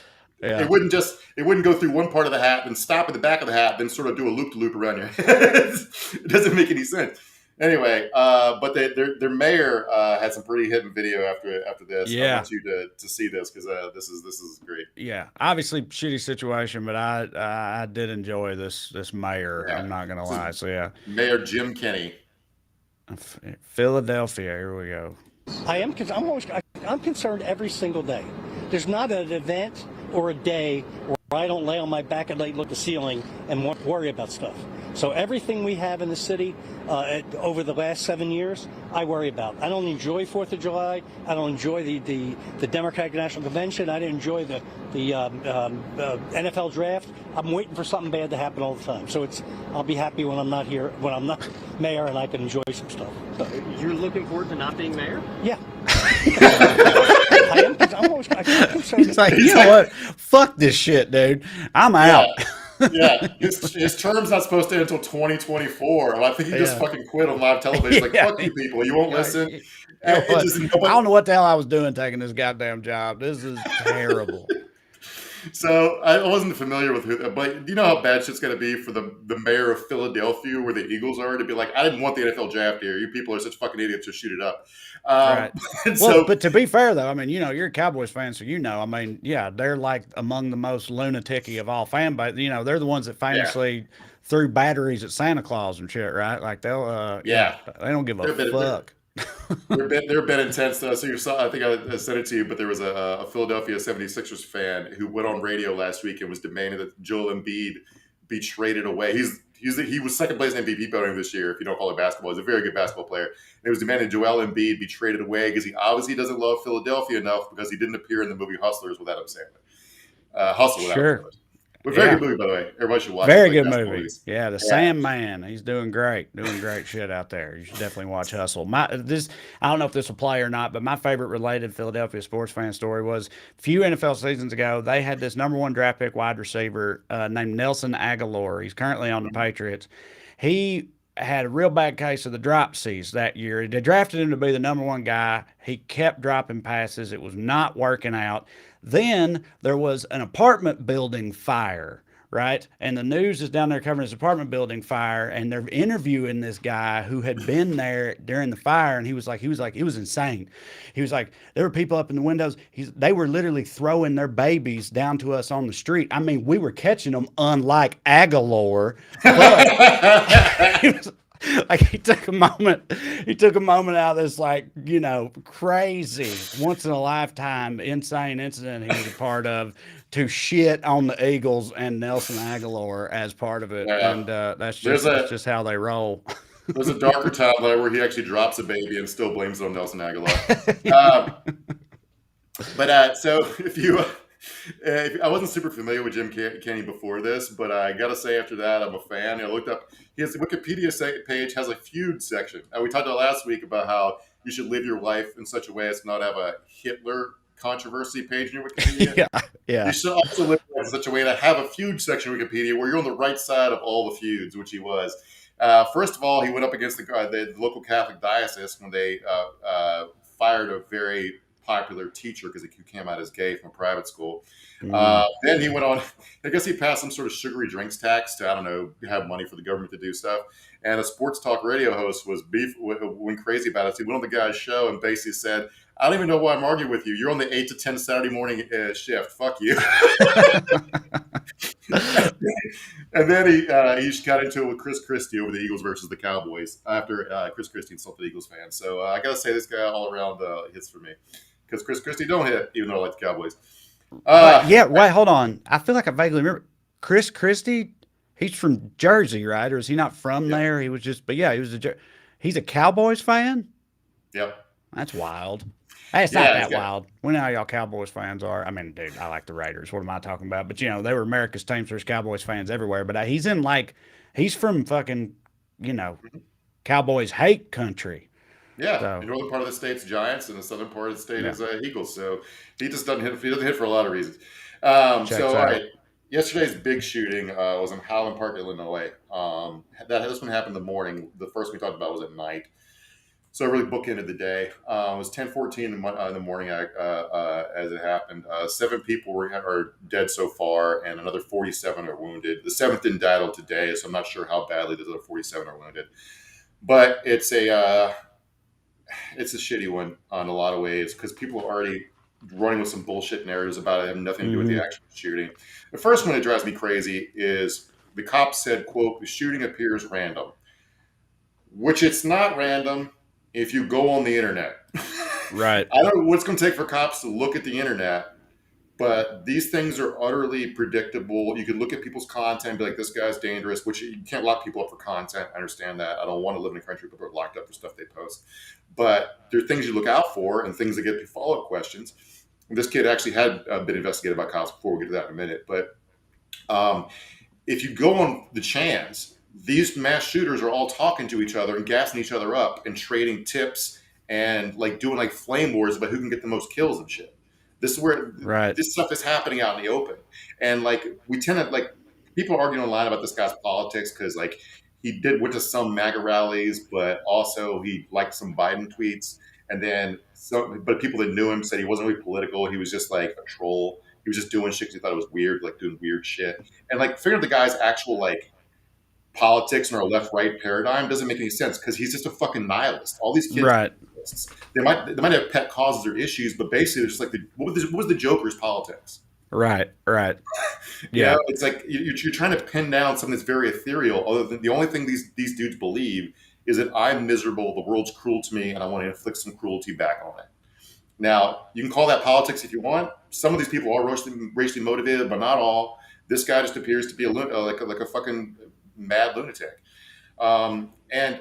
Yeah. It wouldn't go through one part of the hat, then stop at the back of the hat, then sort of do a loop to loop around your head. It doesn't make any sense. Anyway, but their mayor had some pretty hidden video after this. Yeah. I want you to see this because this is great. Yeah, obviously shitty situation, but I did enjoy this mayor. Yeah. I'm not gonna lie. So yeah, Mayor Jim Kenney. Philadelphia. Here we go. I am because I'm concerned every single day. There's not an event or a day where I don't lay on my back at night, look at the ceiling, and worry about stuff. So everything we have in the city over the last 7 years, I worry about. I don't enjoy 4th of July. I don't enjoy the Democratic National Convention. I didn't enjoy the NFL draft. I'm waiting for something bad to happen all the time. So I'll be happy when I'm not here, when I'm not mayor, and I can enjoy some stuff. You're looking forward to not being mayor? Yeah. I am because I'm concerned. He's like, you know what? Fuck this shit, dude. I'm out. Yeah, his term's not supposed to end until 2024. And I think he just Yeah. fucking quit on live television. Like, Yeah. fuck you people, you won't listen. Yeah, It what? just I nobody. don't know what the hell I was doing taking this goddamn job. This is terrible. So I wasn't familiar with who, but do you know how bad shit's going to be for the mayor of Philadelphia, where the Eagles are, to be like, I didn't want the NFL draft here. You people are such fucking idiots. Just shoot it up. Right. And Well, so but to be fair though, I mean, you're a Cowboys fan, so I mean, yeah, they're like among the most lunatic-y of all fan base. They're the ones that yeah, famously threw batteries at Santa Claus and shit, right? Like they'll, yeah, they don't give a they're a bit, fuck. they're a bit intense. So you saw, I think I sent it to you, but there was a Philadelphia 76ers fan who went on radio last week and was demanding that Joel Embiid be traded away. He was second place in MVP voting this year. If you don't follow basketball, he's a very good basketball player. And it was demanding Joel Embiid be traded away because he obviously doesn't love Philadelphia enough because he didn't appear in the movie Hustlers with Adam Sandler. Hustle with Adam Sure. Sandler. But very Yeah. good movie, by the way. Everybody should watch it. Very Like good basketball movie. movies. Yeah, the Yeah. Sandman. He's doing great shit out there. You should definitely watch Hustle. I don't know if this will play or not, but my favorite related Philadelphia sports fan story was a few NFL seasons ago. They had this number one draft pick wide receiver named Nelson Aguilar. He's currently on the Patriots. He had a real bad case of the dropsies that year. They drafted him to be the number one guy. He kept dropping passes. It was not working out. Then there was an apartment building fire, right? And the news is down there covering this apartment building fire, and they're interviewing this guy who had been there during the fire, and he was insane. He was like, there were people up in the windows. They were literally throwing their babies down to us on the street. I mean, we were catching them, unlike Aguilar, but he was, like he took a moment out of this crazy once in a lifetime insane incident he was a part of to shit on the Eagles and Nelson Aguilar as part of it. Yeah. And that's There's just how they roll. There's a darker time there where he actually drops a baby and still blames it on Nelson Aguilar. So if I wasn't super familiar with Jim Kenny before this, but I got to say after that, I'm a fan. I looked up his Wikipedia page has a feud section. We talked about last week about how you should live your life in such a way as to not have a Hitler controversy page in your Wikipedia. Yeah. You should also live in such a way to have a feud section of Wikipedia where you're on the right side of all the feuds, which he was. First of all, he went up against the local Catholic diocese when they fired a very popular teacher because he came out as gay from a private school. Then he went on, I guess he passed some sort of sugary drinks tax to, I don't know, have money for the government to do stuff. And a sports talk radio host went crazy about it. So he went on the guy's show and basically said, I don't even know why I'm arguing with you. You're on the 8 to 10 Saturday morning shift. Fuck you. And then he got into it with Chris Christie over the Eagles versus the Cowboys after Chris Christie insulted Eagles fans. So I got to say this guy all around hits for me. Because Chris Christie don't hit, even though I like the Cowboys. Wait, hold on. I feel like I vaguely remember. Chris Christie, he's from Jersey, right? Or is he not from there? He was just, but yeah, he's a Cowboys fan? Yep. That's wild. Hey, it's not that wild. We know how y'all Cowboys fans are. I mean, dude, I like the Raiders. What am I talking about? But, they were America's team, so there's Cowboys fans everywhere. But he's from fucking, Cowboys hate country. Yeah, So, the northern part of the state's Giants, and the southern part of the state is Eagles. So he just doesn't hit. He doesn't hit for a lot of reasons. All right. Yesterday's big shooting was in Highland Park, Illinois. This one happened in the morning. The first we talked about was at night. So I really bookended the day. It was 10:14 in the morning as it happened. 7 people are dead so far, and another 47 are wounded. The 7th didn't die till today, so I'm not sure how badly the other 47 are wounded. But it's a shitty one in a lot of ways because people are already running with some bullshit narratives about it having nothing to do with the actual shooting. The first one that drives me crazy is the cops said, quote, the shooting appears random, which it's not random if you go on the internet. right. I don't know what it's going to take for cops to look at the internet, but these things are utterly predictable. You can look at people's content and be like, this guy's dangerous, which you can't lock people up for content. I understand that. I don't want to live in a country where people are locked up for stuff they post. But there are things you look out for and things that get you follow-up questions. And this kid actually had been investigated by cops before. We'll get to that in a minute. But if you go on the chans, these mass shooters are all talking to each other and gassing each other up and trading tips and doing flame wars about who can get the most kills and shit. This is where this stuff is happening out in the open. And we tend to people arguing online about this guy's politics because like he went to some MAGA rallies, but also he liked some Biden tweets. And then but people that knew him said he wasn't really political. He was just like a troll. He was just doing shit because he thought it was weird, like doing weird shit. And like figuring the guy's actual like politics and our left right paradigm doesn't make any sense because he's just a fucking nihilist. All these kids, Right. they might have pet causes or issues, but basically it's just like what was the Joker's politics? Right. Yeah, Yeah. it's like you're trying to pin down something that's very ethereal. Other than the only thing these dudes believe is that I'm miserable, the world's cruel to me, and I want to inflict some cruelty back on it. Now, you can call that politics if you want. Some of these people are racially motivated, but not all. This guy just appears to be like a fucking mad lunatic. And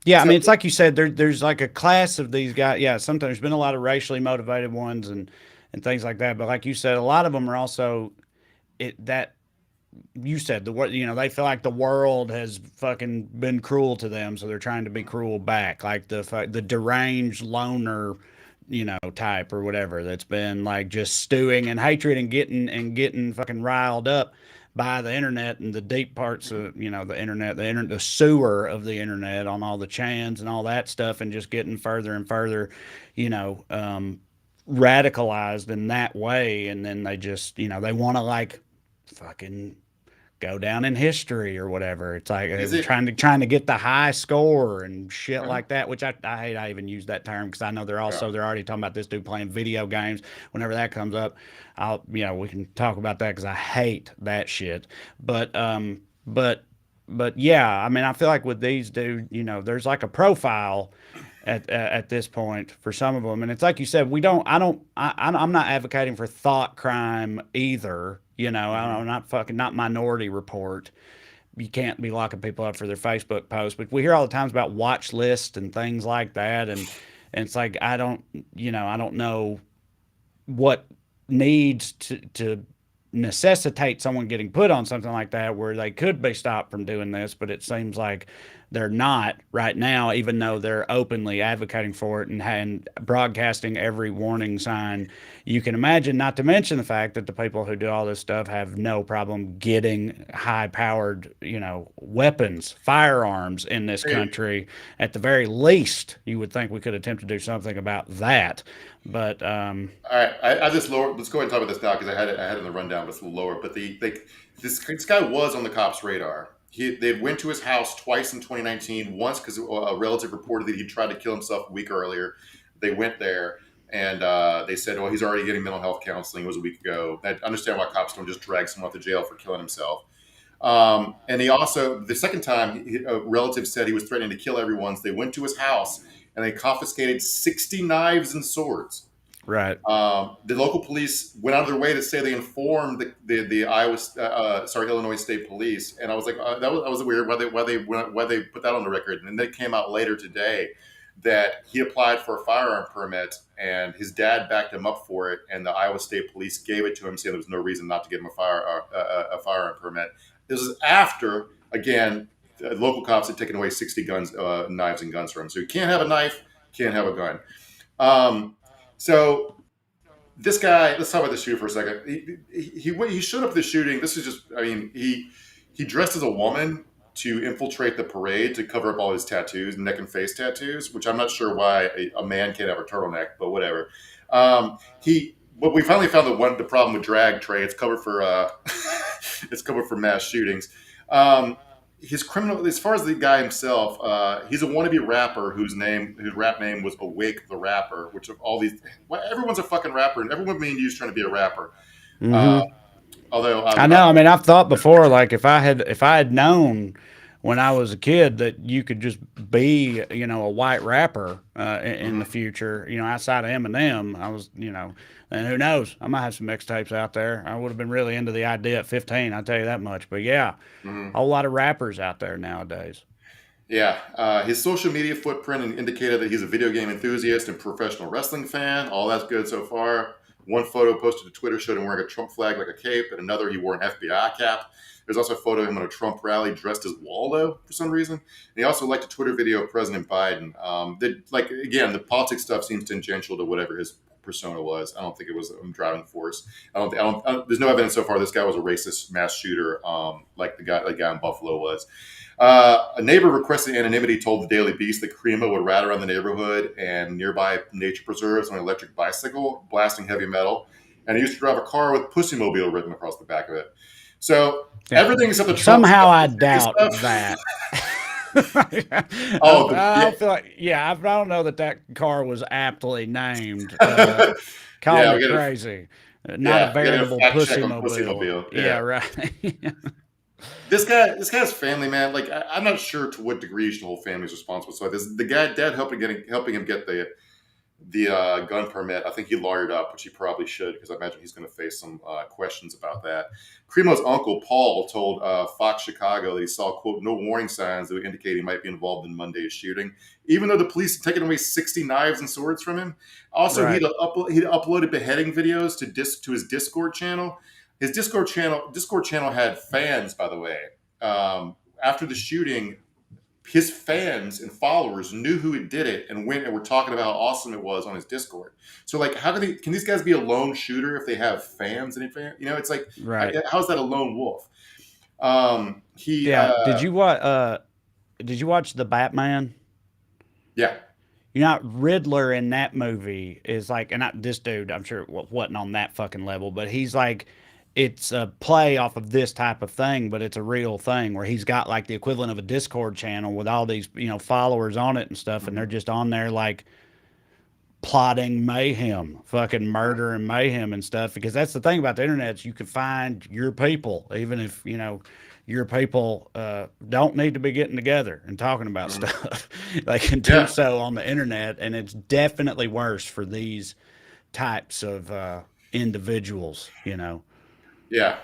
Yeah, I so, mean, it's like you said, there's like a class of these guys. Yeah, sometimes there's been a lot of racially motivated ones and things like that. But like you said, a lot of them are also that you said they feel like the world has fucking been cruel to them, so they're trying to be cruel back, like the deranged loner, type or whatever that's been like just stewing in hatred and getting fucking riled up by the internet and the deep parts of the sewer of the internet on all the chans and all that stuff, and just getting further and further, you know, radicalized in that way, and then they just they want to like fucking go down in history or whatever. It's like trying to get the high score and shit like that, which I hate. I even use that term because I know they're already talking about this dude playing video games. Whenever that comes up, we can talk about that because I hate that shit. But yeah, I mean, I feel like with these dudes, there's like a profile at this point for some of them, and it's like you said, I'm not advocating for thought crime either. I'm not Minority Report. You can't be locking people up for their Facebook posts, but we hear all the times about watch lists and things like that, and it's like I don't know what needs to necessitate someone getting put on something like that where they could be stopped from doing this, but it seems like they're not right now, even though they're openly advocating for it and broadcasting every warning sign you can imagine, not to mention the fact that the people who do all this stuff have no problem getting high-powered, weapons, firearms in this country. At the very least, you would think we could attempt to do something about that. But all right, I just lower. Let's go ahead and talk about this now because I had it in the rundown, but it's a little lower. But this guy was on the cops' radar. They went to his house twice in 2019. Once because a relative reported that he tried to kill himself a week earlier. They went there and they said, "Oh, he's already getting mental health counseling." It was a week ago. I understand why cops don't just drag someone to jail for killing himself. And he also, the second time, a relative said he was threatening to kill everyone. So they went to his house and they confiscated 60 knives and swords. right. The local police went out of their way to say they informed the Illinois State Police, and I was like, that was weird. Why they put that on the record? And then it came out later today that he applied for a firearm permit, and his dad backed him up for it, and the Iowa State Police gave it to him, saying there was no reason not to give him a firearm permit. This is after, again, the local cops had taken away 60 knives and guns from him. So you can't have a knife, can't have a gun. So this guy, let's talk about the shooter for a second. He showed up at the shooting. This is just, I mean, he dressed as a woman to infiltrate the parade to cover up all his tattoos, neck and face tattoos, which I'm not sure why a man can't have a turtleneck, but whatever. But we finally found the problem with drag, Trey. It's covered for it's covered for mass shootings. His criminal, as far as the guy himself, he's a wannabe rapper whose rap name was Awake the Rapper, which of all these, everyone's a fucking rapper, and everyone being used trying to be a rapper. Although I know, I mean, I've thought before, like if I had known when I was a kid that you could just be, a white rapper in the future, outside of Eminem, I was, and who knows, I might have some mixtapes out there. I would have been really into the idea at 15, I'll tell you that much. But yeah, a whole lot of rappers out there nowadays. Yeah, his social media footprint indicated that he's a video game enthusiast and professional wrestling fan. All that's good so far. One photo posted to Twitter showed him wearing a Trump flag like a cape, and another he wore an FBI cap. There's also a photo of him at a Trump rally dressed as Waldo for some reason. And he also liked a Twitter video of President Biden. Again, the politics stuff seems tangential to whatever his persona was. I don't think it was a driving force. There's no evidence so far this guy was a racist mass shooter, like the guy in Buffalo was. A neighbor requested anonymity told the Daily Beast that Cremo would ride around the neighborhood and nearby nature preserves on an electric bicycle, blasting heavy metal. And he used to drive a car with Pussymobile written across the back of it. So everything except the Trump Somehow I stuff, doubt stuff. that. Oh, I feel like, yeah, I don't know that car was aptly named. Call Yeah, me crazy. Not a I gotta veritable fact check pussy on mobile. Pussymobile. Yeah, right. This guy's family, man. Like, I'm not sure to what degree the whole family's responsible. So the dad helping him get the gun permit. I think he lawyered up, which he probably should, because I imagine he's going to face some questions about that. Cremo's uncle Paul told Fox Chicago that he saw, quote, no warning signs that would indicate he might be involved in Monday's shooting, even though the police had taken away 60 knives and swords from him. Also, Right. he'd uploaded beheading videos to his Discord channel. His Discord channel had fans, by the way. After the shooting, his fans and followers knew who did it and went and were talking about how awesome it was on his Discord. So, like, can these guys be a lone shooter if they have fans? It's like, Right. how's that a lone wolf? Yeah. Did you watch The Batman? Yeah. You know, Riddler in that movie is like, and not this dude, I'm sure wasn't on that fucking level, but he's like, it's a play off of this type of thing, but it's a real thing where he's got like the equivalent of a Discord channel with all these, followers on it and stuff. And they're just on there like plotting mayhem, fucking murder and mayhem and stuff. Because that's the thing about the internet is you can find your people, even if, your people don't need to be getting together and talking about stuff. They can do so on the internet, and it's definitely worse for these types of individuals. Yeah.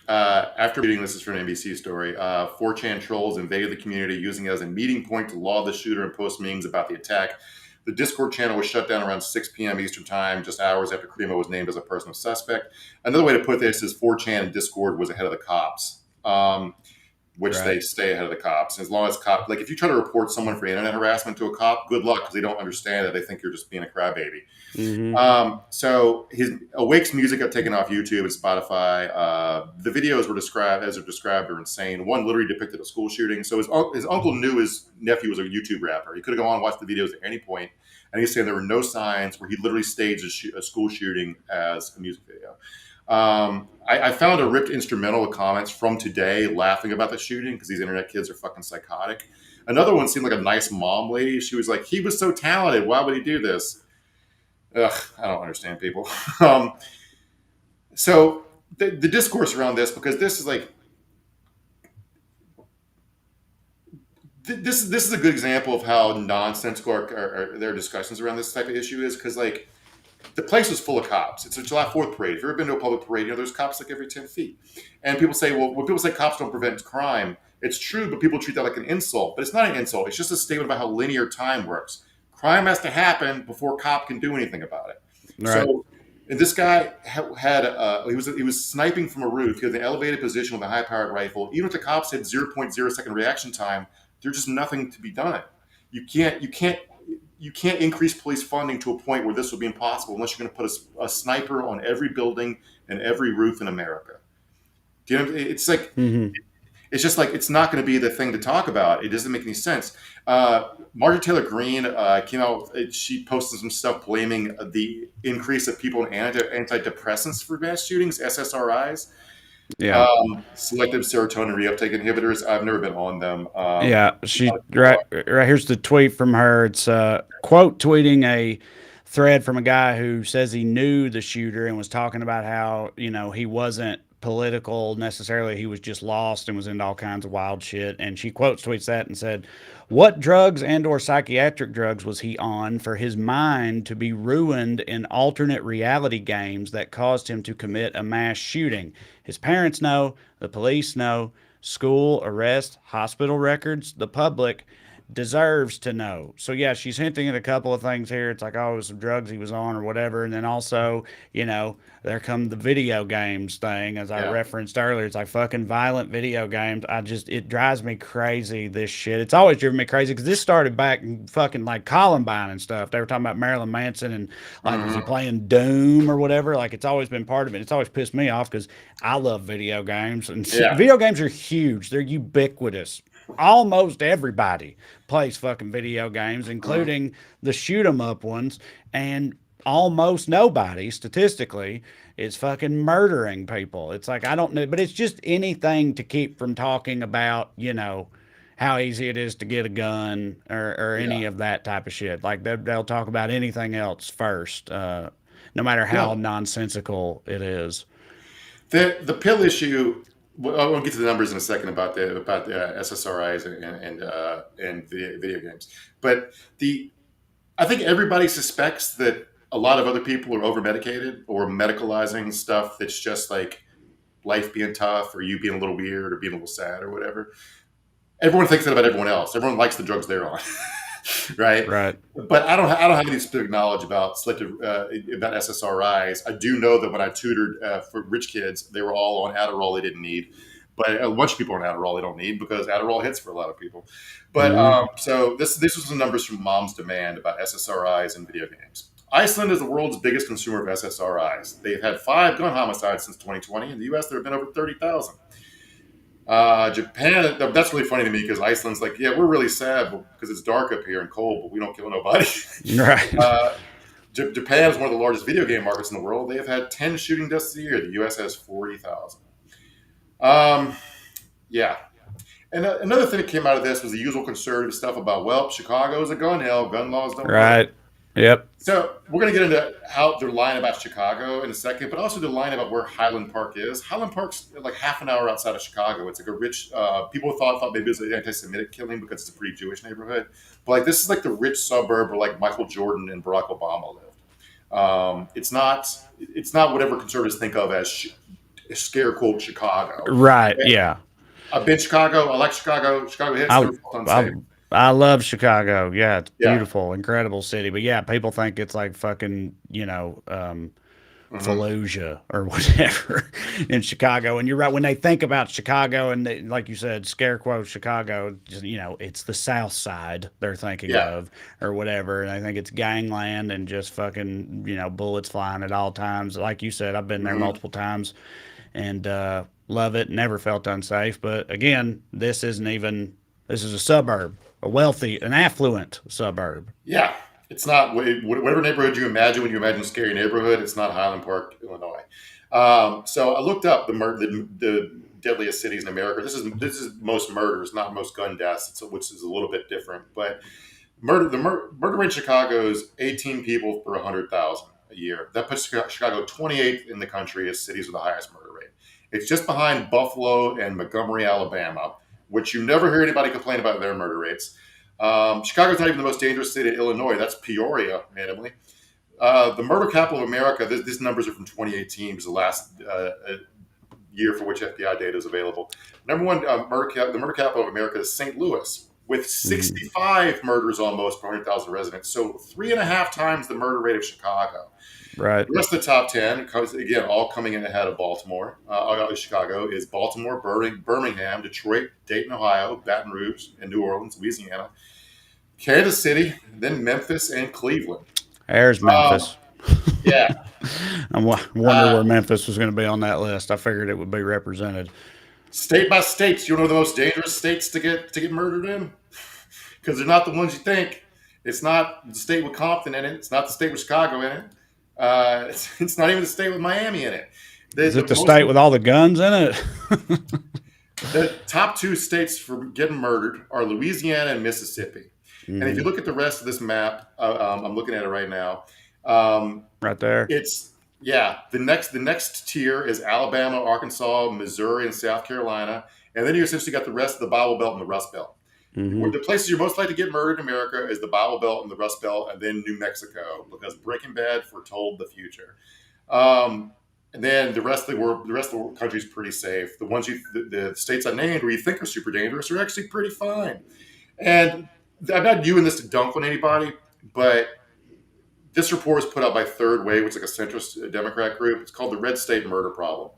After reading this is from an NBC story, 4chan trolls invaded the community using it as a meeting point to laud the shooter and post memes about the attack. The Discord channel was shut down around 6 p.m. Eastern time, just hours after Cremo was named as a personal suspect. Another way to put this is 4chan and Discord was ahead of the cops. Which Right. they stay ahead of the cops. As long as like if you try to report someone for internet harassment to a cop, good luck, because they don't understand it. They think you're just being a crybaby. So his Awake's music got taken off YouTube and Spotify. The videos were described are insane. One literally depicted a school shooting. So his uncle knew his nephew was a YouTube rapper. He could have gone and watched the videos at any point, and he's saying there were no signs where he literally staged a school shooting as a music video. I found a ripped instrumental with comments from today laughing about the shooting because these internet kids are fucking psychotic. Another one seemed like a nice mom lady. She was like, he was so talented. Why would he do this? Ugh, I don't understand people. So the discourse around this, because this is like, this is a good example of how nonsensical their discussions around this type of issue is, because like, the place was full of cops. It's a July 4th parade. If you've ever been to a public parade, there's cops like every 10 feet. And people say, well, when people say cops don't prevent crime, it's true, but people treat that like an insult. But it's not an insult. It's just a statement about how linear time works. Crime has to happen before cop can do anything about it. Right. So, and this guy he was sniping from a roof. He had an elevated position with a high-powered rifle. Even if the cops had 0.0 second reaction time, there's just nothing to be done. You can't increase police funding to a point where this will be impossible unless you're going to put a sniper on every building and every roof in America. Do you know? It's like it's just like it's not going to be the thing to talk about. It doesn't make any sense. Marjorie Taylor Greene came out. She posted some stuff blaming the increase of people in antidepressants for mass shootings, SSRIs. Yeah. Selective serotonin reuptake inhibitors. I've never been on them. Yeah, right here's the tweet from her. It's quote tweeting a thread from a guy who says he knew the shooter and was talking about how, he wasn't political necessarily. He was just lost and was into all kinds of wild shit. And she tweets that and said, what drugs and or psychiatric drugs was he on for his mind to be ruined in alternate reality games that caused him to commit a mass shooting? His parents know, the police know, school, arrest, hospital records, the public. deserves to know. So yeah, she's hinting at a couple of things here. It's like, oh, it was some drugs he was on or whatever, and then also, there come the video games thing, as I Yeah. referenced earlier. It's like fucking violent video games. It drives me crazy. This shit. It's always driven me crazy because this started back in fucking like Columbine and stuff. They were talking about Marilyn Manson and like, was he playing Doom or whatever? Like, it's always been part of it. It's always pissed me off because I love video games, and Yeah. video games are huge. They're ubiquitous. Almost everybody plays fucking video games, including the shoot 'em up ones, and almost nobody statistically is fucking murdering people. It's like, I don't know, but it's just anything to keep from talking about, how easy it is to get a gun or any Yeah. of that type of shit. Like they'll talk about anything else first, no matter how Yeah. nonsensical it is. The pill issue. I'll get to the numbers in a second about the SSRIs and video games, but I think everybody suspects that a lot of other people are over medicated or medicalizing stuff that's just like life being tough or you being a little weird or being a little sad or whatever. Everyone thinks that about everyone else. Everyone likes the drugs they're on, right? Right. But I don't have any specific knowledge about about SSRIs. I do know that when I tutored for rich kids, they were all on Adderall they didn't need. But a bunch of people are on Adderall they don't need because Adderall hits for a lot of people. But so this was some numbers from Mom's Demand about SSRIs and video games. Iceland is the world's biggest consumer of SSRIs. They've had 5 gun homicides since 2020. In the U.S., there have been over 30,000. Japan, that's really funny to me because Iceland's like, yeah, we're really sad because it's dark up here and cold, but we don't kill nobody. Right. Japan is one of the largest video game markets in the world. They have had 10 shooting deaths a year. The U.S. has 40,000. Yeah. And another thing that came out of this was the usual conservative stuff about, well, Chicago's a gun hell. Gun laws don't work. Right. Yep. So we're going to get into how they're lying about Chicago in a second, but also they're lying about where Highland Park is. Highland Park's like half an hour outside of Chicago. It's like a rich, people thought maybe it was an anti-Semitic killing because it's a pretty Jewish neighborhood. But like this is like the rich suburb where like Michael Jordan and Barack Obama lived. It's not whatever conservatives think of as scare quote Chicago. Right. Yeah. I've been to Chicago. I like Chicago. Chicago hits. Never felt unsafe. I love Chicago. Yeah, it's Yeah. beautiful, incredible city. But yeah, people think it's like fucking, Fallujah or whatever in Chicago. And you're right. When they think about Chicago and they, like you said, scare quote Chicago, it's the South Side they're thinking Yeah. of or whatever. And I think it's gangland and just fucking, bullets flying at all times. Like you said, I've been there multiple times and love it. Never felt unsafe. But again, this is a suburb, a wealthy, an affluent suburb. Yeah, it's not whatever neighborhood you imagine when you imagine a scary neighborhood. It's not Highland Park, Illinois. So I looked up the deadliest cities in America. This is most murders, not most gun deaths, which is a little bit different. But murder rate in Chicago is 18 people per 100,000 a year. That puts Chicago 28th in the country as cities with the highest murder rate. It's just behind Buffalo and Montgomery, Alabama, which you never hear anybody complain about their murder rates. Chicago's not even the most dangerous city in Illinois. That's Peoria, randomly. The murder capital of America, these numbers are from 2018, is the last year for which FBI data is available. Number one, the murder capital of America is St. Louis, with 65 murders almost per 100,000 residents. So 3.5 times the murder rate of Chicago. Right. The rest of the top 10, again, all coming in ahead of Baltimore, Chicago, is Baltimore, Birmingham, Detroit, Dayton, Ohio, Baton Rouge, and New Orleans, Louisiana, Kansas City, then Memphis and Cleveland. There's Memphis. Yeah. I wonder where Memphis was going to be on that list. I figured it would be represented. State by state, you know the most dangerous states to get murdered in? Because they're not the ones you think. It's not the state with Compton in it. It's not the state with Chicago in it. It's not even the state with Miami in it. Is it the state with all the guns in it? The top 2 states for getting murdered are Louisiana and Mississippi. And if you look at the rest of this map, I'm looking at it right now. Right there. The next tier is Alabama, Arkansas, Missouri, and South Carolina. And then you essentially got the rest of the Bible Belt and the Rust Belt. Where the places you're most likely to get murdered in America is the Bible Belt and the Rust Belt, and then New Mexico, because Breaking Bad foretold the future. And then the rest of the country is pretty safe. The states I named where you think are super dangerous are actually pretty fine. And I'm not doing this to dunk on anybody, but this report was put out by Third Way, which is like a centrist Democrat group. It's called the Red State Murder Problem.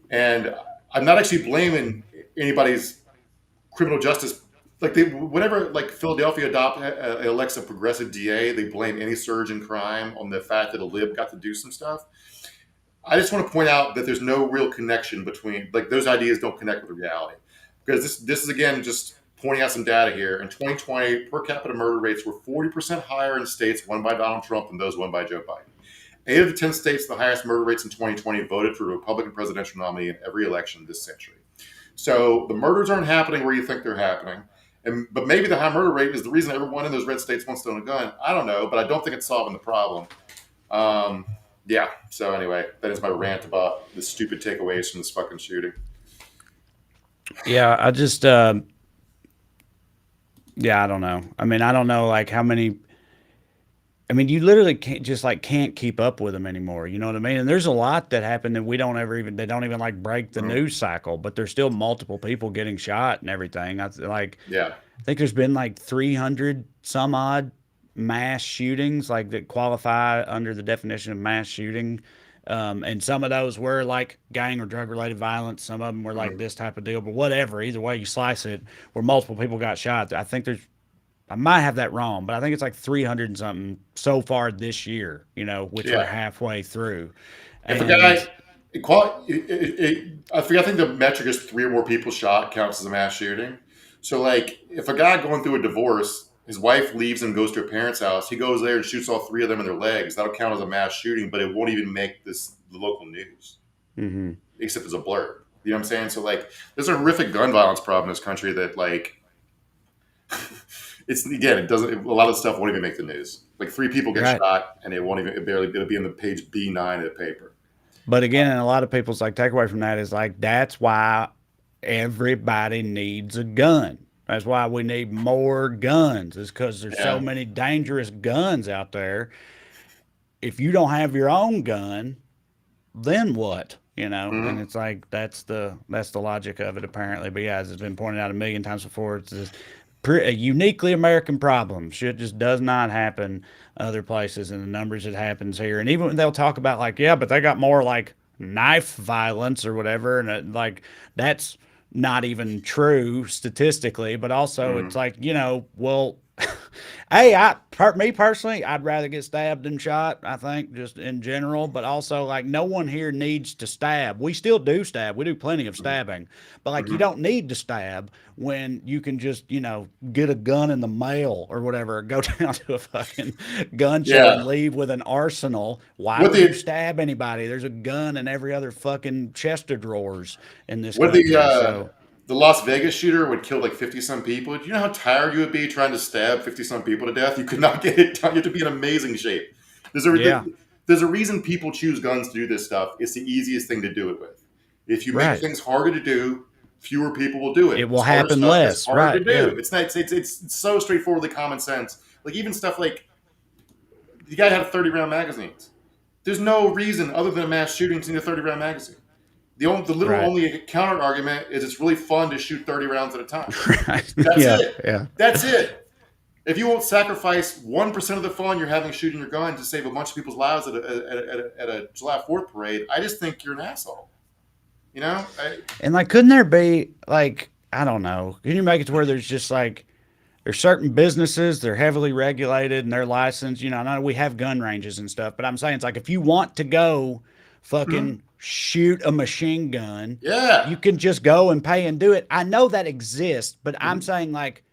And I'm not actually blaming anybody's criminal justice. Like whenever like Philadelphia elects a progressive DA, they blame any surge in crime on the fact that a lib got to do some stuff. I just want to point out that there's no real connection between, like, those ideas don't connect with reality. Because this is, again, just pointing out some data here. In 2020, per capita murder rates were 40% higher in states won by Donald Trump than those won by Joe Biden. 8 of the 10 states with the highest murder rates in 2020 voted for a Republican presidential nominee in every election this century. So the murders aren't happening where you think they're happening. But maybe the high murder rate is the reason everyone in those red states wants to own a gun. I don't know, but I don't think it's solving the problem. Yeah. So anyway, that is my rant about the stupid takeaways from this fucking shooting. Yeah, I just, yeah, I don't know. I mean, I don't know like how many. I mean, you literally can't keep up with them anymore. You know what I mean? And there's a lot that happen that they don't even like break the news cycle, but there's still multiple people getting shot and everything. I think there's been like 300 some odd mass shootings like that qualify under the definition of mass shooting. And some of those were like gang or drug related violence. Some of them were like this type of deal, but whatever, either way you slice it, where multiple people got shot. I might have that wrong, but I think it's like 300 and something so far this year, you know, which we're halfway through. If a guy, I think the metric is 3 or more people shot counts as a mass shooting. So like if a guy going through a divorce, his wife leaves and goes to her parents' house, he goes there and shoots all 3 of them in their legs. That'll count as a mass shooting, but it won't even make the local news, except as a blurb. You know what I'm saying? So like there's a horrific gun violence problem in this country that like, it doesn't. A lot of stuff won't even make the news. Like 3 people get shot, and it'll be in the page B9 of the paper. But again, and a lot of people's like takeaway from that is like that's why everybody needs a gun. That's why we need more guns. Is because there's so many dangerous guns out there. If you don't have your own gun, then what? You know, and it's like that's the logic of it apparently. But yeah, as it's been pointed out a million times before, it's a uniquely American problem. Shit just does not happen other places in the numbers it happens here. And even when they'll talk about like, yeah, but they got more like knife violence or whatever, and like that's not even true statistically. But also, it's like, you know, well, hey, me personally, I'd rather get stabbed than shot. I think just in general, but also like no one here needs to stab. We still do stab. We do plenty of stabbing, but like you don't need to stab when you can just, you know, get a gun in the mail or whatever, go down to a fucking gun show and leave with an arsenal. Why would you stab anybody? There's a gun in every other fucking chest of drawers in this country. The Las Vegas shooter would kill like 50-some people. Do you know how tired you would be trying to stab 50-some people to death? You could not get it done. You have to be in amazing shape. There's a reason people choose guns to do this stuff. It's the easiest thing to do it with. If you make things harder to do, fewer people will do it. It will happen less. It's harder to do. It's so straightforwardly common sense. Like even stuff like you gotta have 30-round magazines. There's no reason other than a mass shooting to need a 30-round magazine. The only counter argument is it's really fun to shoot 30 rounds at a time. That's it. Yeah. That's it. If you won't sacrifice 1% of the fun you're having shooting your gun to save a bunch of people's lives at a July 4th parade, I just think you're an asshole. You know? And like, couldn't there be like, I don't know, can you make it to where there's just like, there's certain businesses, they're heavily regulated and they're licensed. You know, I know we have gun ranges and stuff, but I'm saying it's like if you want to go fucking shoot a machine gun, you can just go and pay and do it. I know that exists, but I'm saying like,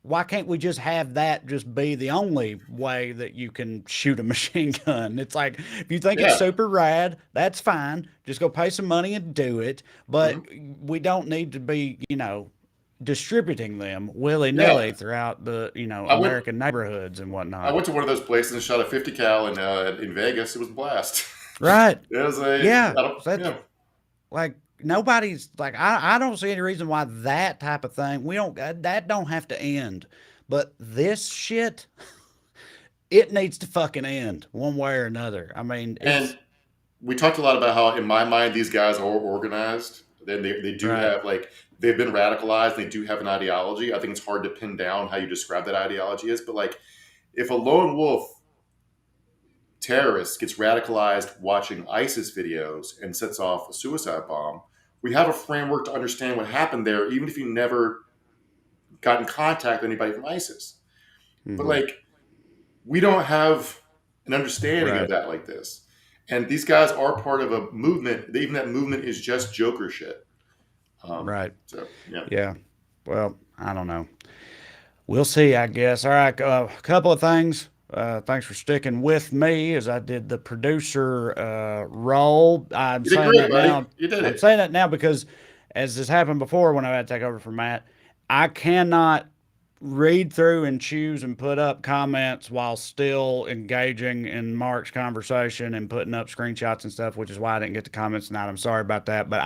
why can't we just have that just be the only way that you can shoot a machine gun? It's like, if you think it's super rad, that's fine. Just go pay some money and do it. But we don't need to be, you know, distributing them willy-nilly throughout the, you know, American neighborhoods and whatnot. I went to one of those places and shot a 50 cal in Vegas. It was a blast. Right. It was like nobody's like, I don't see any reason why that type of thing, that don't have to end. But this shit, it needs to fucking end one way or another. I mean, and we talked a lot about how, in my mind, these guys are organized. Then they do Right. have like they've been radicalized. They do have an ideology. I think it's hard to pin down how you describe that ideology is, but like if a lone wolf terrorist gets radicalized watching ISIS videos and sets off a suicide bomb, we have a framework to understand what happened there, even if you never got in contact with anybody from ISIS. But like, we don't have an understanding of Right. that like this. And these guys are part of a movement. Even that movement is just Joker shit. Right. So yeah. Yeah. Well, I don't know. We'll see, I guess. All right, a couple of things. Thanks for sticking with me as I did the producer role. I'm You did saying great, that buddy. now. You did I'm it. saying that now because, as has happened before when I had to take over for Matt, I cannot read through and choose and put up comments while still engaging in Mark's conversation and putting up screenshots and stuff, which is why I didn't get the comments tonight. I'm sorry about that, but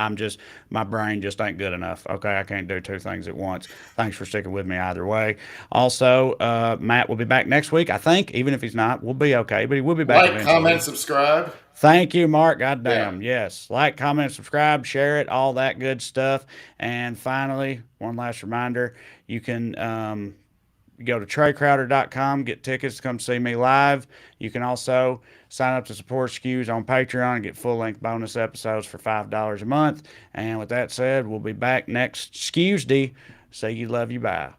my brain just ain't good enough. Okay, I can't do two things at once. Thanks for sticking with me either way. Also, Matt will be back next week, I think. Even if he's not, we'll be okay, but he will be back Like, eventually. comment, subscribe. Thank you, Mark. Yeah. Goddamn. Yes. Like, comment, subscribe, share it, all that good stuff. And finally, one last reminder, you can go to TreyCrowder.com, get tickets to come see me live. You can also sign up to support Skews on Patreon and get full-length bonus episodes for $5 a month. And with that said, we'll be back next Skews Day. Say you love you. Bye.